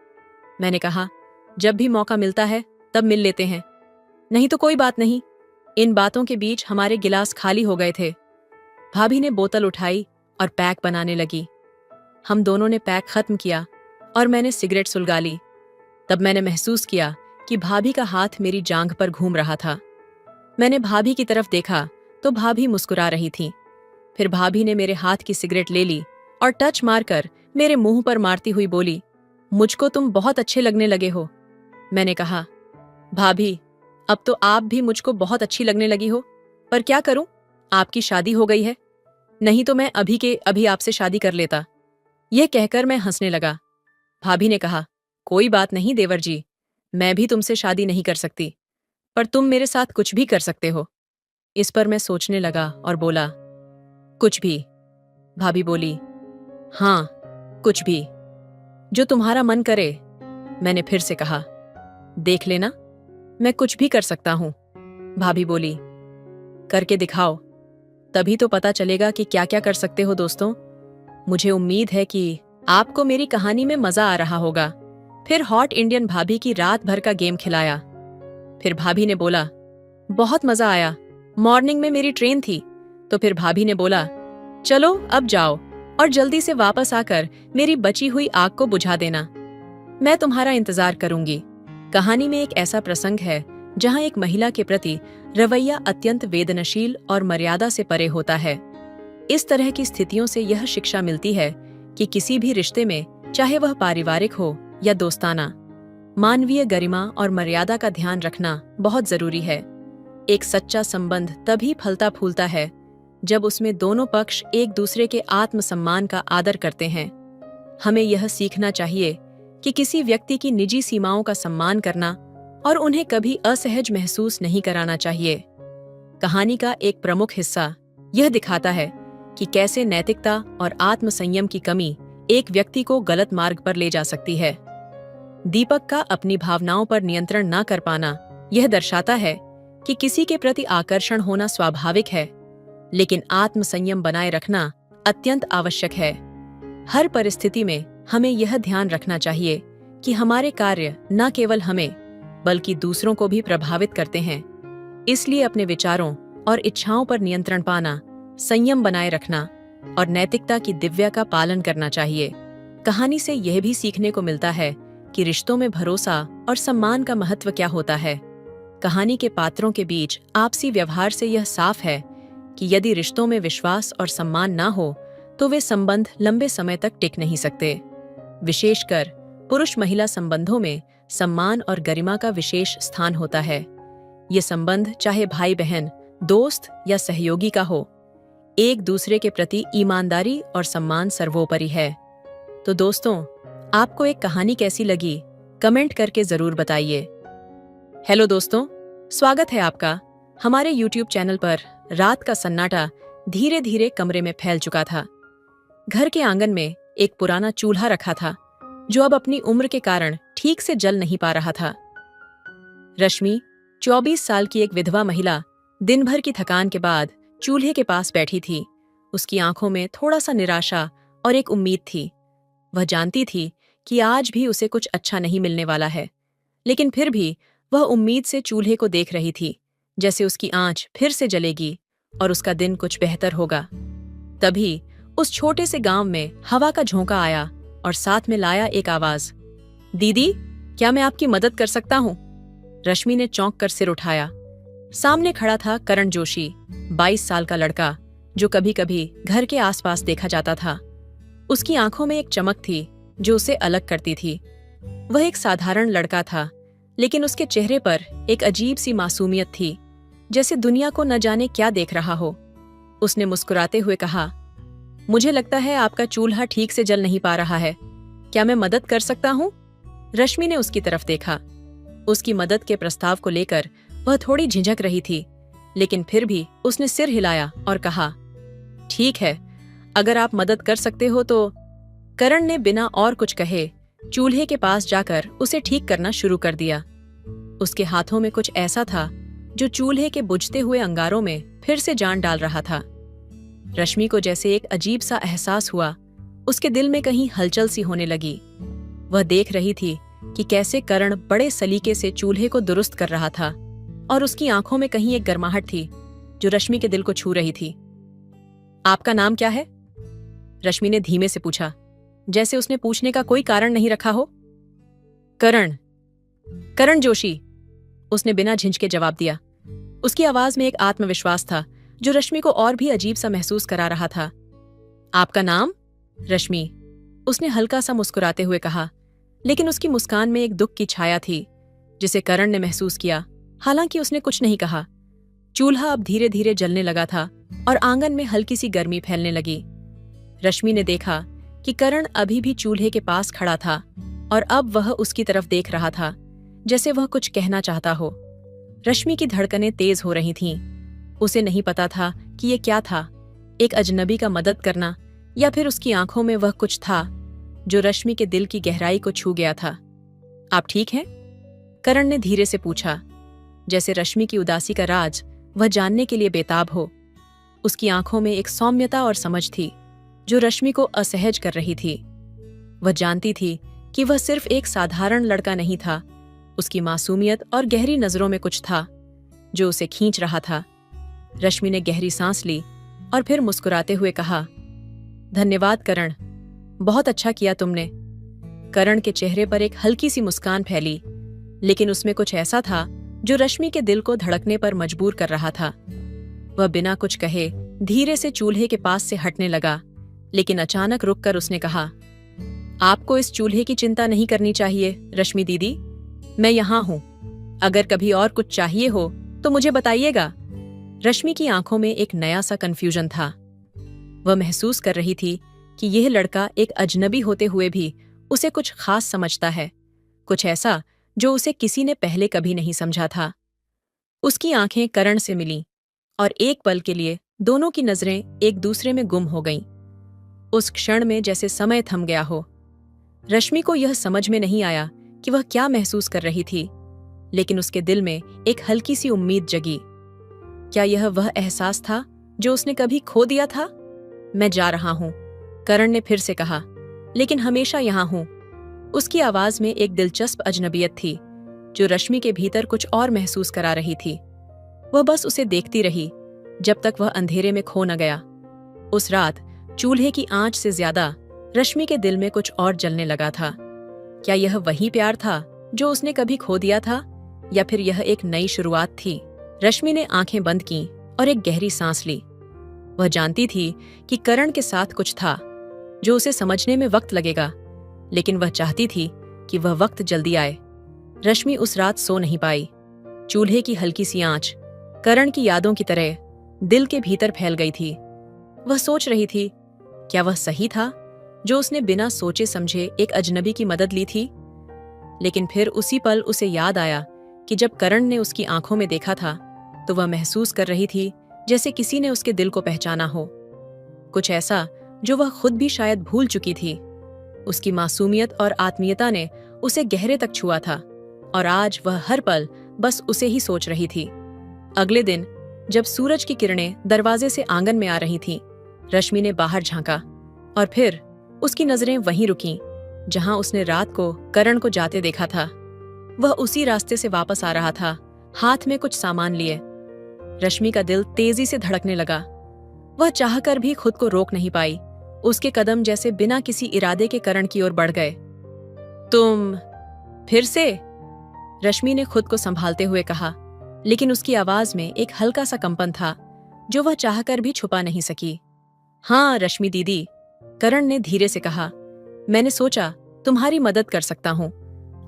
मैंने कहा, जब भी मौका मिलता है तब मिल लेते हैं, नहीं तो कोई बात नहीं। इन बातों के बीच हमारे गिलास खाली हो गए थे। भाभी ने बोतल उठाई और पैक बनाने लगी। हम दोनों ने पैक खत्म किया और मैंने सिगरेट सुलगा ली। तब मैंने महसूस किया कि भाभी का हाथ मेरी जांघ पर घूम रहा था। मैंने भाभी की तरफ देखा तो भाभी मुस्कुरा रही थी। फिर भाभी ने मेरे हाथ की सिगरेट ले ली और टच मारकर मेरे मुंह पर मारती हुई बोली, मुझको तुम बहुत अच्छे लगने लगे हो। मैंने कहा, भाभी अब तो आप भी मुझको बहुत अच्छी लगने लगी हो, पर क्या करूं, आपकी शादी हो गई है, नहीं तो मैं अभी के अभी आपसे शादी कर लेता। यह कहकर मैं हंसने लगा। भाभी ने कहा, कोई बात नहीं देवर जी, मैं भी तुमसे शादी नहीं कर सकती, पर तुम मेरे साथ कुछ भी कर सकते हो। इस पर मैं सोचने लगा और बोला, कुछ भी? भाभी बोली, हाँ कुछ भी, जो तुम्हारा मन करे। मैंने फिर से कहा, देख लेना, मैं कुछ भी कर सकता हूं। भाभी बोली। करके दिखाओ, तभी तो पता चलेगा कि क्या क्या कर सकते हो दोस्तों। मुझे उम्मीद है कि आपको मेरी कहानी में मजा आ रहा होगा। फिर हॉट इंडियन भाभी की रात भर का गेम खिलाया। फिर भाभी ने बोला, बहुत मजा आया, मॉर्निंग में मेरी ट्रेन थी। तो फिर भाभी ने बोला, चलो अब जाओ और जल्दी से वापस आकर मेरी बची हुई आग को बुझा देना। मैं तुम्हारा इंतजार करूंगी। कहानी में एक ऐसा प्रसंग है जहां एक महिला के प्रति रवैया अत्यंत वेदनशील और मर्यादा से परे होता है। इस तरह की स्थितियों से यह शिक्षा मिलती है कि किसी भी रिश्ते में, चाहे वह पारिवारिक हो या दोस्ताना, मानवीय गरिमा और मर्यादा का ध्यान रखना बहुत जरूरी है। एक सच्चा संबंध तभी फलता फूलता है जब उसमें दोनों पक्ष एक दूसरे के आत्मसम्मान का आदर करते हैं। हमें यह सीखना चाहिए कि किसी व्यक्ति की निजी सीमाओं का सम्मान करना और उन्हें कभी असहज महसूस नहीं कराना चाहिए। कहानी का एक प्रमुख हिस्सा यह दिखाता है कि कैसे नैतिकता और आत्मसंयम की कमी एक व्यक्ति को गलत मार्ग पर ले जा सकती है। दीपक का अपनी भावनाओं पर नियंत्रण न कर पाना यह दर्शाता है कि किसी के प्रति आकर्षण होना स्वाभाविक है, लेकिन आत्मसंयम बनाए रखना अत्यंत आवश्यक है। हर परिस्थिति में हमें यह ध्यान रखना चाहिए कि हमारे कार्य न केवल हमें बल्कि दूसरों को भी प्रभावित करते हैं। इसलिए अपने विचारों और इच्छाओं पर नियंत्रण पाना, संयम बनाए रखना और नैतिकता की दिव्या का पालन करना चाहिए। कहानी से यह भी सीखने को मिलता है कि रिश्तों में भरोसा और सम्मान का महत्व क्या होता है। कहानी के पात्रों के बीच आपसी व्यवहार से यह साफ है कि यदि रिश्तों में विश्वास और सम्मान ना हो तो वे संबंध लंबे समय तक टिक नहीं सकते। विशेषकर पुरुष महिला संबंधों में सम्मान और गरिमा का विशेष स्थान होता है। ये संबंध चाहे भाई बहन, दोस्त या सहयोगी का हो, एक दूसरे के प्रति ईमानदारी और सम्मान सर्वोपरि है। तो दोस्तों, आपको एक कहानी कैसी लगी, कमेंट करके जरूर बताइए। हेलो दोस्तों, स्वागत है आपका हमारे YouTube चैनल पर। रात का सन्नाटा धीरे धीरे कमरे में फैल चुका था। घर के आंगन में एक पुराना चूल्हा रखा था जो अब अपनी उम्र के कारण ठीक से जल नहीं पा रहा था। रश्मि 24 साल की एक विधवा महिला दिन भर की थकान के बाद चूल्हे के पास बैठी थी। उसकी आंखों में थोड़ा सा निराशा और एक उम्मीद थी। वह जानती थी कि आज भी उसे कुछ अच्छा नहीं मिलने वाला है, लेकिन फिर भी वह उम्मीद से चूल्हे को देख रही थी, जैसे उसकी आंच फिर से जलेगी और उसका दिन कुछ बेहतर होगा। तभी उस छोटे से गांव में हवा का झोंका आया और साथ में लाया एक आवाज, दीदी, क्या मैं आपकी मदद कर सकता हूँ? रश्मि ने चौंक कर सिर उठाया। सामने खड़ा था करण जोशी, 22 साल का लड़का जो कभी कभी घर के आसपास देखा जाता था। उसकी आंखों में एक चमक थी जो उसे अलग करती थी। वह एक साधारण लड़का था, लेकिन उसके चेहरे पर एक अजीब सी मासूमियत थी, जैसे दुनिया को न जाने क्या देख रहा हो। उसने मुस्कुराते हुए कहा, मुझे लगता है आपका चूल्हा ठीक से जल नहीं पा रहा है, क्या मैं मदद कर सकता हूँ? रश्मि ने उसकी तरफ देखा। उसकी मदद के प्रस्ताव को लेकर वह थोड़ी झिझक रही थी, लेकिन फिर भी उसने सिर हिलाया और कहा, ठीक है, अगर आप मदद कर सकते हो तो। करण ने बिना और कुछ कहे चूल्हे के पास जाकर उसे ठीक करना शुरू कर दिया। उसके हाथों में कुछ ऐसा था जो चूल्हे के बुझते हुए अंगारों में फिर से जान डाल रहा था। रश्मि को जैसे एक अजीब सा एहसास हुआ। उसके दिल में कहीं हलचल सी होने लगी। वह देख रही थी कि कैसे करण बड़े सलीके से चूल्हे को दुरुस्त कर रहा था और उसकी आंखों में कहीं एक गर्माहट थी जो रश्मि के दिल को छू रही थी। आपका नाम क्या है? रश्मि ने धीमे से पूछा, जैसे उसने पूछने का कोई कारण नहीं रखा हो। करण, करण जोशी, उसने बिना झिझके जवाब दिया। उसकी आवाज में एक आत्मविश्वास था जो रश्मि को और भी अजीब सा महसूस करा रहा था। आपका नाम? रश्मि, उसने हल्का सा मुस्कुराते हुए कहा, लेकिन उसकी मुस्कान में एक दुख की छाया थी जिसे करण ने महसूस किया। हालांकि उसने कुछ नहीं कहा। चूल्हा अब धीरे धीरे जलने लगा था और आंगन में हल्की सी गर्मी फैलने लगी। रश्मि ने देखा कि करण अभी भी चूल्हे के पास खड़ा था और अब वह उसकी तरफ देख रहा था, जैसे वह कुछ कहना चाहता हो। रश्मि की धड़कनें तेज हो रही थीं। उसे नहीं पता था कि ये क्या था, एक अजनबी का मदद करना या फिर उसकी आंखों में वह कुछ था जो रश्मि के दिल की गहराई को छू गया था। आप ठीक हैं? करण ने धीरे से पूछा। जैसे रश्मि की उदासी का राज वह जानने के लिए बेताब हो। उसकी आंखों में एक सौम्यता और समझ थी जो रश्मि को असहज कर रही थी। वह जानती थी कि वह सिर्फ एक साधारण लड़का नहीं था, उसकी मासूमियत और गहरी नजरों में कुछ था जो उसे खींच रहा था। रश्मि ने गहरी सांस ली और फिर मुस्कुराते हुए कहा, धन्यवाद करण, बहुत अच्छा किया तुमने। करण के चेहरे पर एक हल्की सी मुस्कान फैली, लेकिन उसमें कुछ ऐसा था जो रश्मि के दिल को धड़कने पर मजबूर कर रहा था। वह बिना कुछ कहे धीरे से चूल्हे के पास से हटने लगा, लेकिन अचानक रुककर उसने कहा, आपको इस चूल्हे की चिंता नहीं करनी चाहिए रश्मि दीदी, मैं यहां हूं। अगर कभी और कुछ चाहिए हो तो मुझे बताइएगा। रश्मि की आंखों में एक नया सा कंफ्यूजन था। वह महसूस कर रही थी कि यह लड़का एक अजनबी होते हुए भी उसे कुछ खास समझता है, कुछ ऐसा जो उसे किसी ने पहले कभी नहीं समझा था। उसकी आंखें करण से मिलीं और एक पल के लिए दोनों की नजरें एक दूसरे में गुम हो गईं। उस क्षण में जैसे समय थम गया हो। रश्मि को यह समझ में नहीं आया कि वह क्या महसूस कर रही थी, लेकिन उसके दिल में एक हल्की सी उम्मीद जगी। क्या यह वह एहसास था जो उसने कभी खो दिया था? मैं जा रहा हूं, करण ने फिर से कहा, लेकिन हमेशा यहां हूं। उसकी आवाज में एक दिलचस्प अजनबियत थी जो रश्मि के भीतर कुछ और महसूस करा रही थी। वह बस उसे देखती रही जब तक वह अंधेरे में खो न गया। उस रात चूल्हे की आंच से ज्यादा रश्मि के दिल में कुछ और जलने लगा था। क्या यह वही प्यार था जो उसने कभी खो दिया था, या फिर यह एक नई शुरुआत थी? रश्मि ने आंखें बंद कीं और एक गहरी सांस ली। वह जानती थी कि करण के साथ कुछ था जो उसे समझने में वक्त लगेगा, लेकिन वह चाहती थी कि वह वक्त जल्दी आए। रश्मि उस रात सो नहीं पाई। चूल्हे की हल्की सी आंच करण की यादों की तरह दिल के भीतर फैल गई थी। वह सोच रही थी, क्या वह सही था जो उसने बिना सोचे समझे एक अजनबी की मदद ली थी? लेकिन फिर उसी पल उसे याद आया कि जब करण ने उसकी आंखों में देखा था तो वह महसूस कर रही थी जैसे किसी ने उसके दिल को पहचाना हो, कुछ ऐसा जो वह खुद भी शायद भूल चुकी थी। उसकी मासूमियत और आत्मीयता ने उसे गहरे तक छुआ था और आज वह हर पल बस उसे ही सोच रही थी। अगले दिन जब सूरज की किरणें दरवाजे से आंगन में आ रही थीं, रश्मि ने बाहर झांका और फिर उसकी नजरें वहीं रुकीं जहां उसने रात को करण को जाते देखा था। वह उसी रास्ते से वापस आ रहा था, हाथ में कुछ सामान लिए। रश्मि का दिल तेजी से धड़कने लगा। वह चाहकर भी खुद को रोक नहीं पाई। उसके कदम जैसे बिना किसी इरादे के करण की ओर बढ़ गए। तुम फिर से? रश्मि ने खुद को संभालते हुए कहा, लेकिन उसकी आवाज में एक हल्का सा कंपन था जो वह चाहकर भी छुपा नहीं सकी। हाँ रश्मि दीदी, करण ने धीरे से कहा, मैंने सोचा तुम्हारी मदद कर सकता हूं।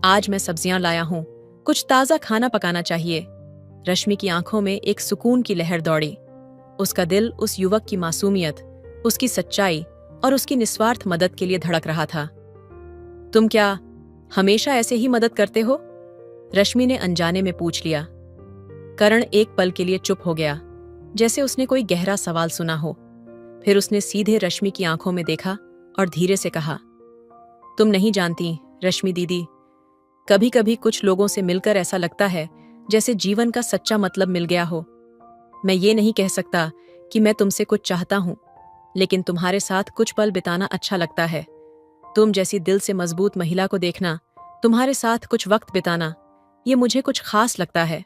आज मैं सब्जियां लाया हूं, कुछ ताजा खाना पकाना चाहिए। रश्मि की आंखों में एक सुकून की लहर दौड़ी। उसका दिल उस युवक की मासूमियत, उसकी सच्चाई और उसकी निस्वार्थ मदद के लिए धड़क रहा था। तुम क्या हमेशा ऐसे ही मदद करते हो? रश्मि ने अनजाने में पूछ लिया। करण एक पल के लिए चुप हो गया, जैसे उसने कोई गहरा सवाल सुना हो। फिर उसने सीधे रश्मि की आंखों में देखा और धीरे से कहा, तुम नहीं जानती रश्मि दीदी, कभी कभी कुछ लोगों से मिलकर ऐसा लगता है जैसे जीवन का सच्चा मतलब मिल गया हो। मैं ये नहीं कह सकता कि मैं तुमसे कुछ चाहता हूं, लेकिन तुम्हारे साथ कुछ पल बिताना अच्छा लगता है। तुम जैसी दिल से मजबूत महिला को देखना, तुम्हारे साथ कुछ वक्त बिताना, ये मुझे कुछ खास लगता है।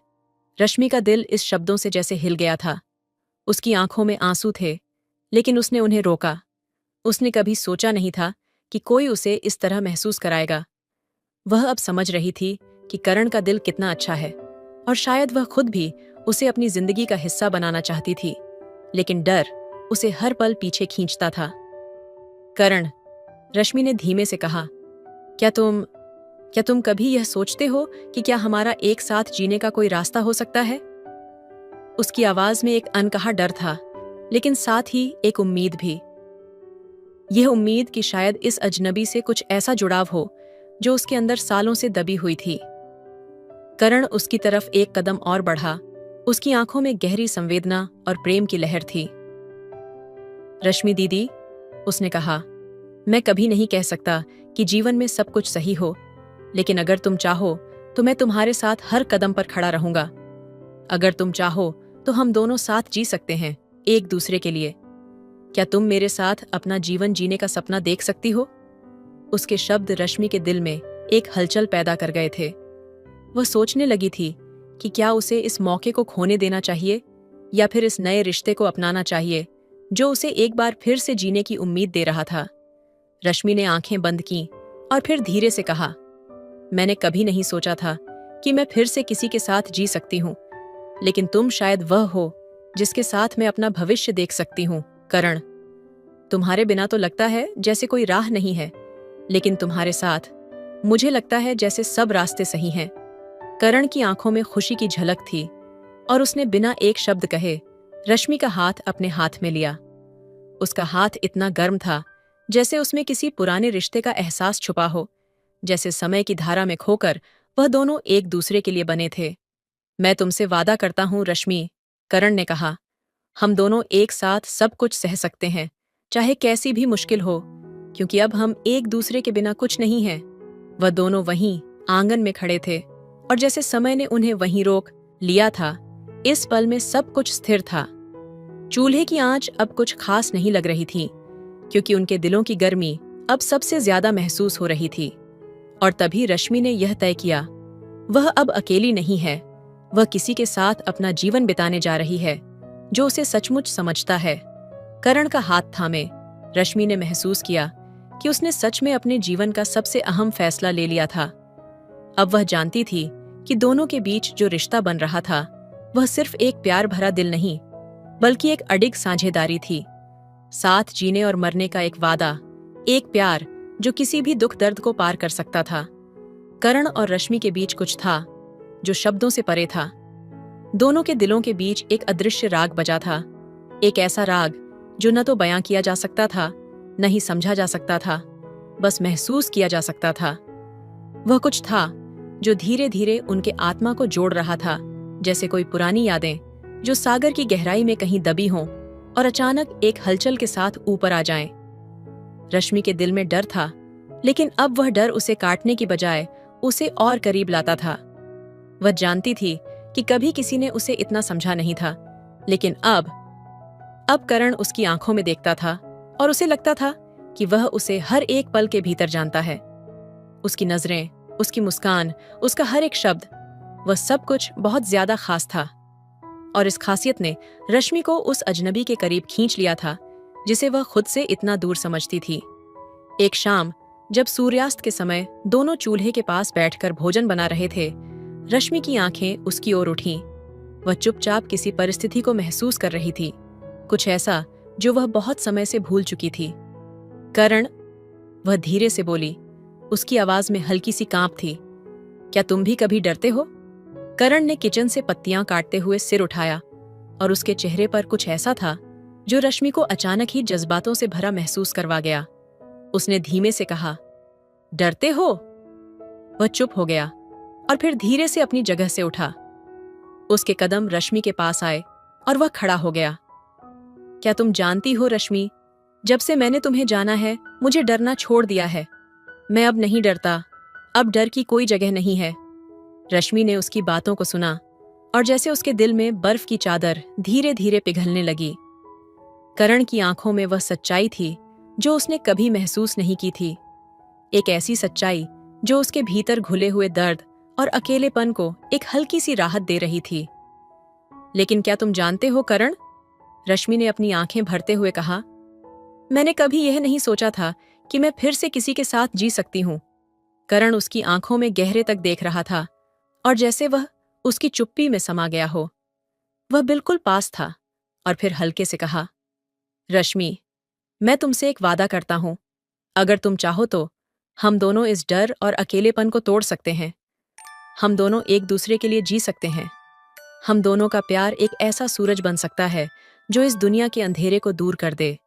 रश्मि का दिल इस शब्दों से जैसे हिल गया था। उसकी आंखों में आंसू थे, लेकिन उसने उन्हें रोका। उसने कभी सोचा नहीं था कि कोई उसे इस तरह महसूस कराएगा। वह अब समझ रही थी कि करण का दिल कितना अच्छा है और शायद वह खुद भी उसे अपनी जिंदगी का हिस्सा बनाना चाहती थी, लेकिन डर उसे हर पल पीछे खींचता था। करण, रश्मि ने धीमे से कहा, क्या तुम कभी यह सोचते हो कि क्या हमारा एक साथ जीने का कोई रास्ता हो सकता है? उसकी आवाज में एक अनकहा डर था, लेकिन साथ ही एक उम्मीद भी। यह उम्मीद कि शायद इस अजनबी से कुछ ऐसा जुड़ाव हो जो उसके अंदर सालों से दबी हुई थी। करण उसकी तरफ एक कदम और बढ़ा। उसकी आंखों में गहरी संवेदना और प्रेम की लहर थी। रश्मि दीदी, उसने कहा, मैं कभी नहीं कह सकता कि जीवन में सब कुछ सही हो, लेकिन अगर तुम चाहो तो मैं तुम्हारे साथ हर कदम पर खड़ा रहूंगा। अगर तुम चाहो तो हम दोनों साथ जी सकते हैं, एक दूसरे के लिए। क्या तुम मेरे साथ अपना जीवन जीने का सपना देख सकती हो? उसके शब्द रश्मि के दिल में एक हलचल पैदा कर गए थे। वह सोचने लगी थी कि क्या उसे इस मौके को खोने देना चाहिए या फिर इस नए रिश्ते को अपनाना चाहिए जो उसे एक बार फिर से जीने की उम्मीद दे रहा था। रश्मि ने आंखें बंद की और फिर धीरे से कहा, मैंने कभी नहीं सोचा था कि मैं फिर से किसी के साथ जी सकती हूँ, लेकिन तुम शायद वह हो जिसके साथ मैं अपना भविष्य देख सकती हूँ। करण, तुम्हारे बिना तो लगता है जैसे कोई राह नहीं है, लेकिन तुम्हारे साथ मुझे लगता है जैसे सब रास्ते सही हैं। करण की आंखों में खुशी की झलक थी और उसने बिना एक शब्द कहे रश्मि का हाथ अपने हाथ में लिया। उसका हाथ इतना गर्म था जैसे उसमें किसी पुराने रिश्ते का एहसास छुपा हो, जैसे समय की धारा में खोकर वह दोनों एक दूसरे के लिए बने थे। मैं तुमसे वादा करता हूं रश्मि, करण ने कहा, हम दोनों एक साथ सब कुछ सह सकते हैं, चाहे कैसी भी मुश्किल हो, क्योंकि अब हम एक दूसरे के बिना कुछ नहीं हैं। वह दोनों वहीं आंगन में खड़े थे और जैसे समय ने उन्हें वहीं रोक लिया था, इस पल में सब कुछ स्थिर था। चूल्हे की आंच अब कुछ खास नहीं लग रही थी, क्योंकि उनके दिलों की गर्मी अब सबसे ज्यादा महसूस हो रही थी। और तभी रश्मि ने यह तय किया, वह अब अकेली नहीं है, वह किसी के साथ अपना जीवन बिताने जा रही है जो उसे सचमुच समझता है। करण का हाथ थामे रश्मि ने महसूस किया कि उसने सच में अपने जीवन का सबसे अहम फैसला ले लिया था। अब वह जानती थी कि दोनों के बीच जो रिश्ता बन रहा था वह सिर्फ एक प्यार भरा दिल नहीं, बल्कि एक अडिग साझेदारी थी, साथ जीने और मरने का एक वादा, एक प्यार जो किसी भी दुख दर्द को पार कर सकता था। करण और रश्मि के बीच कुछ था जो शब्दों से परे था। दोनों के दिलों के बीच एक अदृश्य राग बजा था, एक ऐसा राग जो न तो बयां किया जा सकता था, न ही समझा जा सकता था, बस महसूस किया जा सकता था। वह कुछ था जो धीरे धीरे उनके आत्मा को जोड़ रहा था, जैसे कोई पुरानी यादें जो सागर की गहराई में कहीं दबी हों और अचानक एक हलचल के साथ ऊपर आ जाएं। रश्मि के दिल में डर था, लेकिन अब वह डर उसे काटने की बजाय उसे और करीब लाता था। वह जानती थी कि कभी किसी ने उसे इतना समझा नहीं था, लेकिन अब करण उसकी आंखों में देखता था और उसे लगता था कि वह उसे हर एक पल के भीतर जानता है। उसकी नजरें, उसकी मुस्कान, उसका हर एक शब्द, वह सब कुछ बहुत ज्यादा खास था। और इस खासियत ने रश्मि को उस अजनबी के करीब खींच लिया था जिसे वह खुद से इतना दूर समझती थी। एक शाम जब सूर्यास्त के समय दोनों चूल्हे के पास बैठकर भोजन बना रहे थे, रश्मि की आंखें उसकी ओर उठीं। वह चुपचाप किसी परिस्थिति को महसूस कर रही थी, कुछ ऐसा जो वह बहुत समय से भूल चुकी थी। करण, वह धीरे से बोली, उसकी आवाज में हल्की सी कांप थी। क्या तुम भी कभी डरते हो? करण ने किचन से पत्तियां काटते हुए सिर उठाया और उसके चेहरे पर कुछ ऐसा था जो रश्मि को अचानक ही जज्बातों से भरा महसूस करवा गया। उसने धीमे से कहा, डरते हो? वह चुप हो गया और फिर धीरे से अपनी जगह से उठा। उसके कदम रश्मि के पास आए और वह खड़ा हो गया। क्या तुम जानती हो रश्मि, जब से मैंने तुम्हें जाना है मुझे डरना छोड़ दिया है। मैं अब नहीं डरता, अब डर की कोई जगह नहीं है। रश्मि ने उसकी बातों को सुना और जैसे उसके दिल में बर्फ की चादर धीरे धीरे पिघलने लगी। करण की आंखों में वह सच्चाई थी जो उसने कभी महसूस नहीं की थी, एक ऐसी सच्चाई जो उसके भीतर घुले हुए दर्द और अकेलेपन को एक हल्की सी राहत दे रही थी। लेकिन क्या तुम जानते हो करण, रश्मि ने अपनी आंखें भरते हुए कहा, मैंने कभी यह नहीं सोचा था कि मैं फिर से किसी के साथ जी सकती हूं। करण उसकी आंखों में गहरे तक देख रहा था और जैसे वह उसकी चुप्पी में समा गया हो। वह बिल्कुल पास था और फिर हल्के से कहा, रश्मि, मैं तुमसे एक वादा करता हूं, अगर तुम चाहो तो हम दोनों इस डर और अकेलेपन को तोड़ सकते हैं। हम दोनों एक दूसरे के लिए जी सकते हैं। हम दोनों का प्यार एक ऐसा सूरज बन सकता है जो इस दुनिया के अंधेरे को दूर कर दे।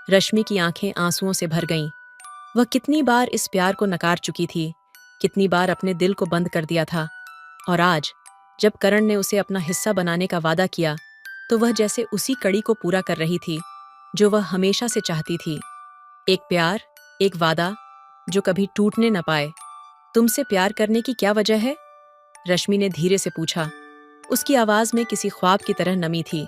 रश्मि की आंखें आंसुओं से भर गईं। वह कितनी बार इस प्यार को नकार चुकी थी, कितनी बार अपने दिल को बंद कर दिया था, और आज जब करण ने उसे अपना हिस्सा बनाने का वादा किया तो वह जैसे उसी कड़ी को पूरा कर रही थी जो वह हमेशा से चाहती थी। एक प्यार, एक वादा जो कभी टूटने न पाए। तुमसे प्यार करने की क्या वजह है? रश्मि ने धीरे से पूछा। उसकी आवाज में किसी ख्वाब की तरह नमी थी।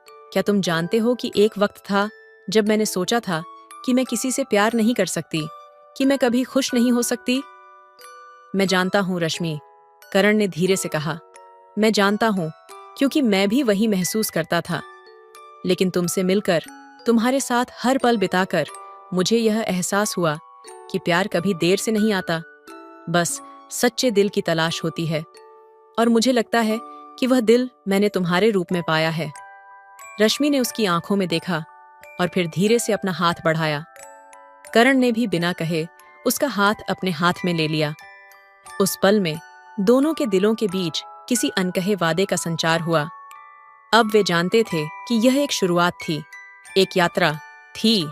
क्या तुम जानते हो कि एक वक्त था जब मैंने सोचा था कि मैं किसी से प्यार नहीं कर सकती, कि मैं कभी खुश नहीं हो सकती? मैं जानता हूँ रश्मि, करण ने धीरे से कहा। मैं जानता हूँ, क्योंकि मैं भी वही महसूस करता था। लेकिन तुमसे मिलकर, तुम्हारे साथ हर पल बिताकर मुझे यह एहसास हुआ कि प्यार कभी देर से नहीं आता, बस सच्चे दिल की तलाश होती है। और मुझे लगता है कि वह दिल मैंने तुम्हारे रूप में पाया है। रश्मि ने उसकी आंखों में देखा और फिर धीरे से अपना हाथ बढ़ाया। करण ने भी बिना कहे उसका हाथ अपने हाथ में ले लिया। उस पल में दोनों के दिलों के बीच किसी अनकहे वादे का संचार हुआ। अब वे जानते थे कि यह एक शुरुआत थी, एक यात्रा थी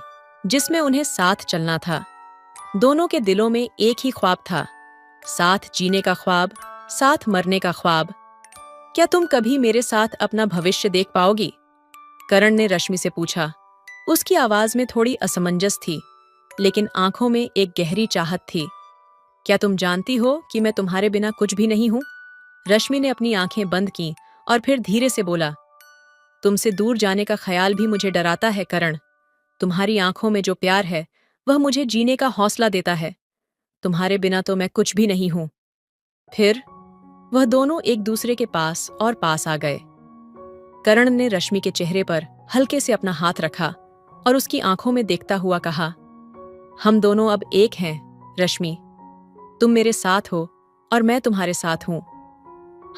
जिसमें उन्हें साथ चलना था। दोनों के दिलों में एक ही ख्वाब था, साथ जीने का ख्वाब, साथ मरने का ख्वाब। क्या तुम कभी मेरे साथ अपना भविष्य देख पाओगी? करण ने रश्मि से पूछा। उसकी आवाज में थोड़ी असमंजस थी, लेकिन आंखों में एक गहरी चाहत थी। क्या तुम जानती हो कि मैं तुम्हारे बिना कुछ भी नहीं हूं? रश्मि ने अपनी आंखें बंद की और फिर धीरे से बोला। तुमसे दूर जाने का ख्याल भी मुझे डराता है करण। तुम्हारी आंखों में जो प्यार है, वह मुझे जीने का हौसला देता है। तुम्हारे बिना तो मैं कुछ भी नहीं हूं। फिर वह दोनों एक दूसरे के पास और पास आ गए। करण ने रश्मि के चेहरे पर हल्के से अपना हाथ रखा और उसकी आंखों में देखता हुआ कहा, हम दोनों अब एक हैं रश्मि। तुम मेरे साथ हो और मैं तुम्हारे साथ हूं।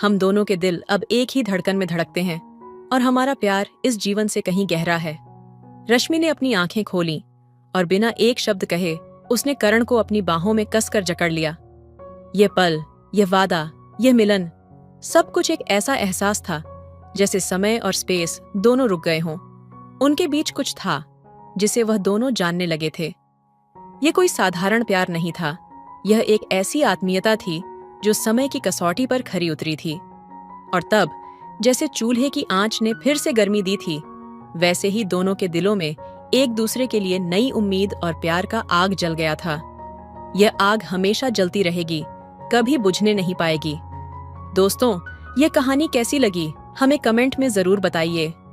हम दोनों के दिल अब एक ही धड़कन में धड़कते हैं और हमारा प्यार इस जीवन से कहीं गहरा है। रश्मि ने अपनी आंखें खोलीं और बिना एक शब्द कहे उसने करण को अपनी बाहों में कसकर जकड़ लिया। यह पल, यह वादा, यह मिलन, सब कुछ एक ऐसा एहसास था जैसे समय और स्पेस दोनों रुक गए हों। उनके बीच कुछ था जिसे वह दोनों जानने लगे थे। यह कोई साधारण प्यार नहीं था, यह एक ऐसी आत्मीयता थी जो समय की कसौटी पर खरी उतरी थी। और तब जैसे चूल्हे की आंच ने फिर से गर्मी दी थी, वैसे ही दोनों के दिलों में एक दूसरे के लिए नई उम्मीद और प्यार का आग जल गया था। यह आग हमेशा जलती रहेगी, कभी बुझने नहीं पाएगी। दोस्तों, यह कहानी कैसी लगी हमें कमेंट में जरूर बताइए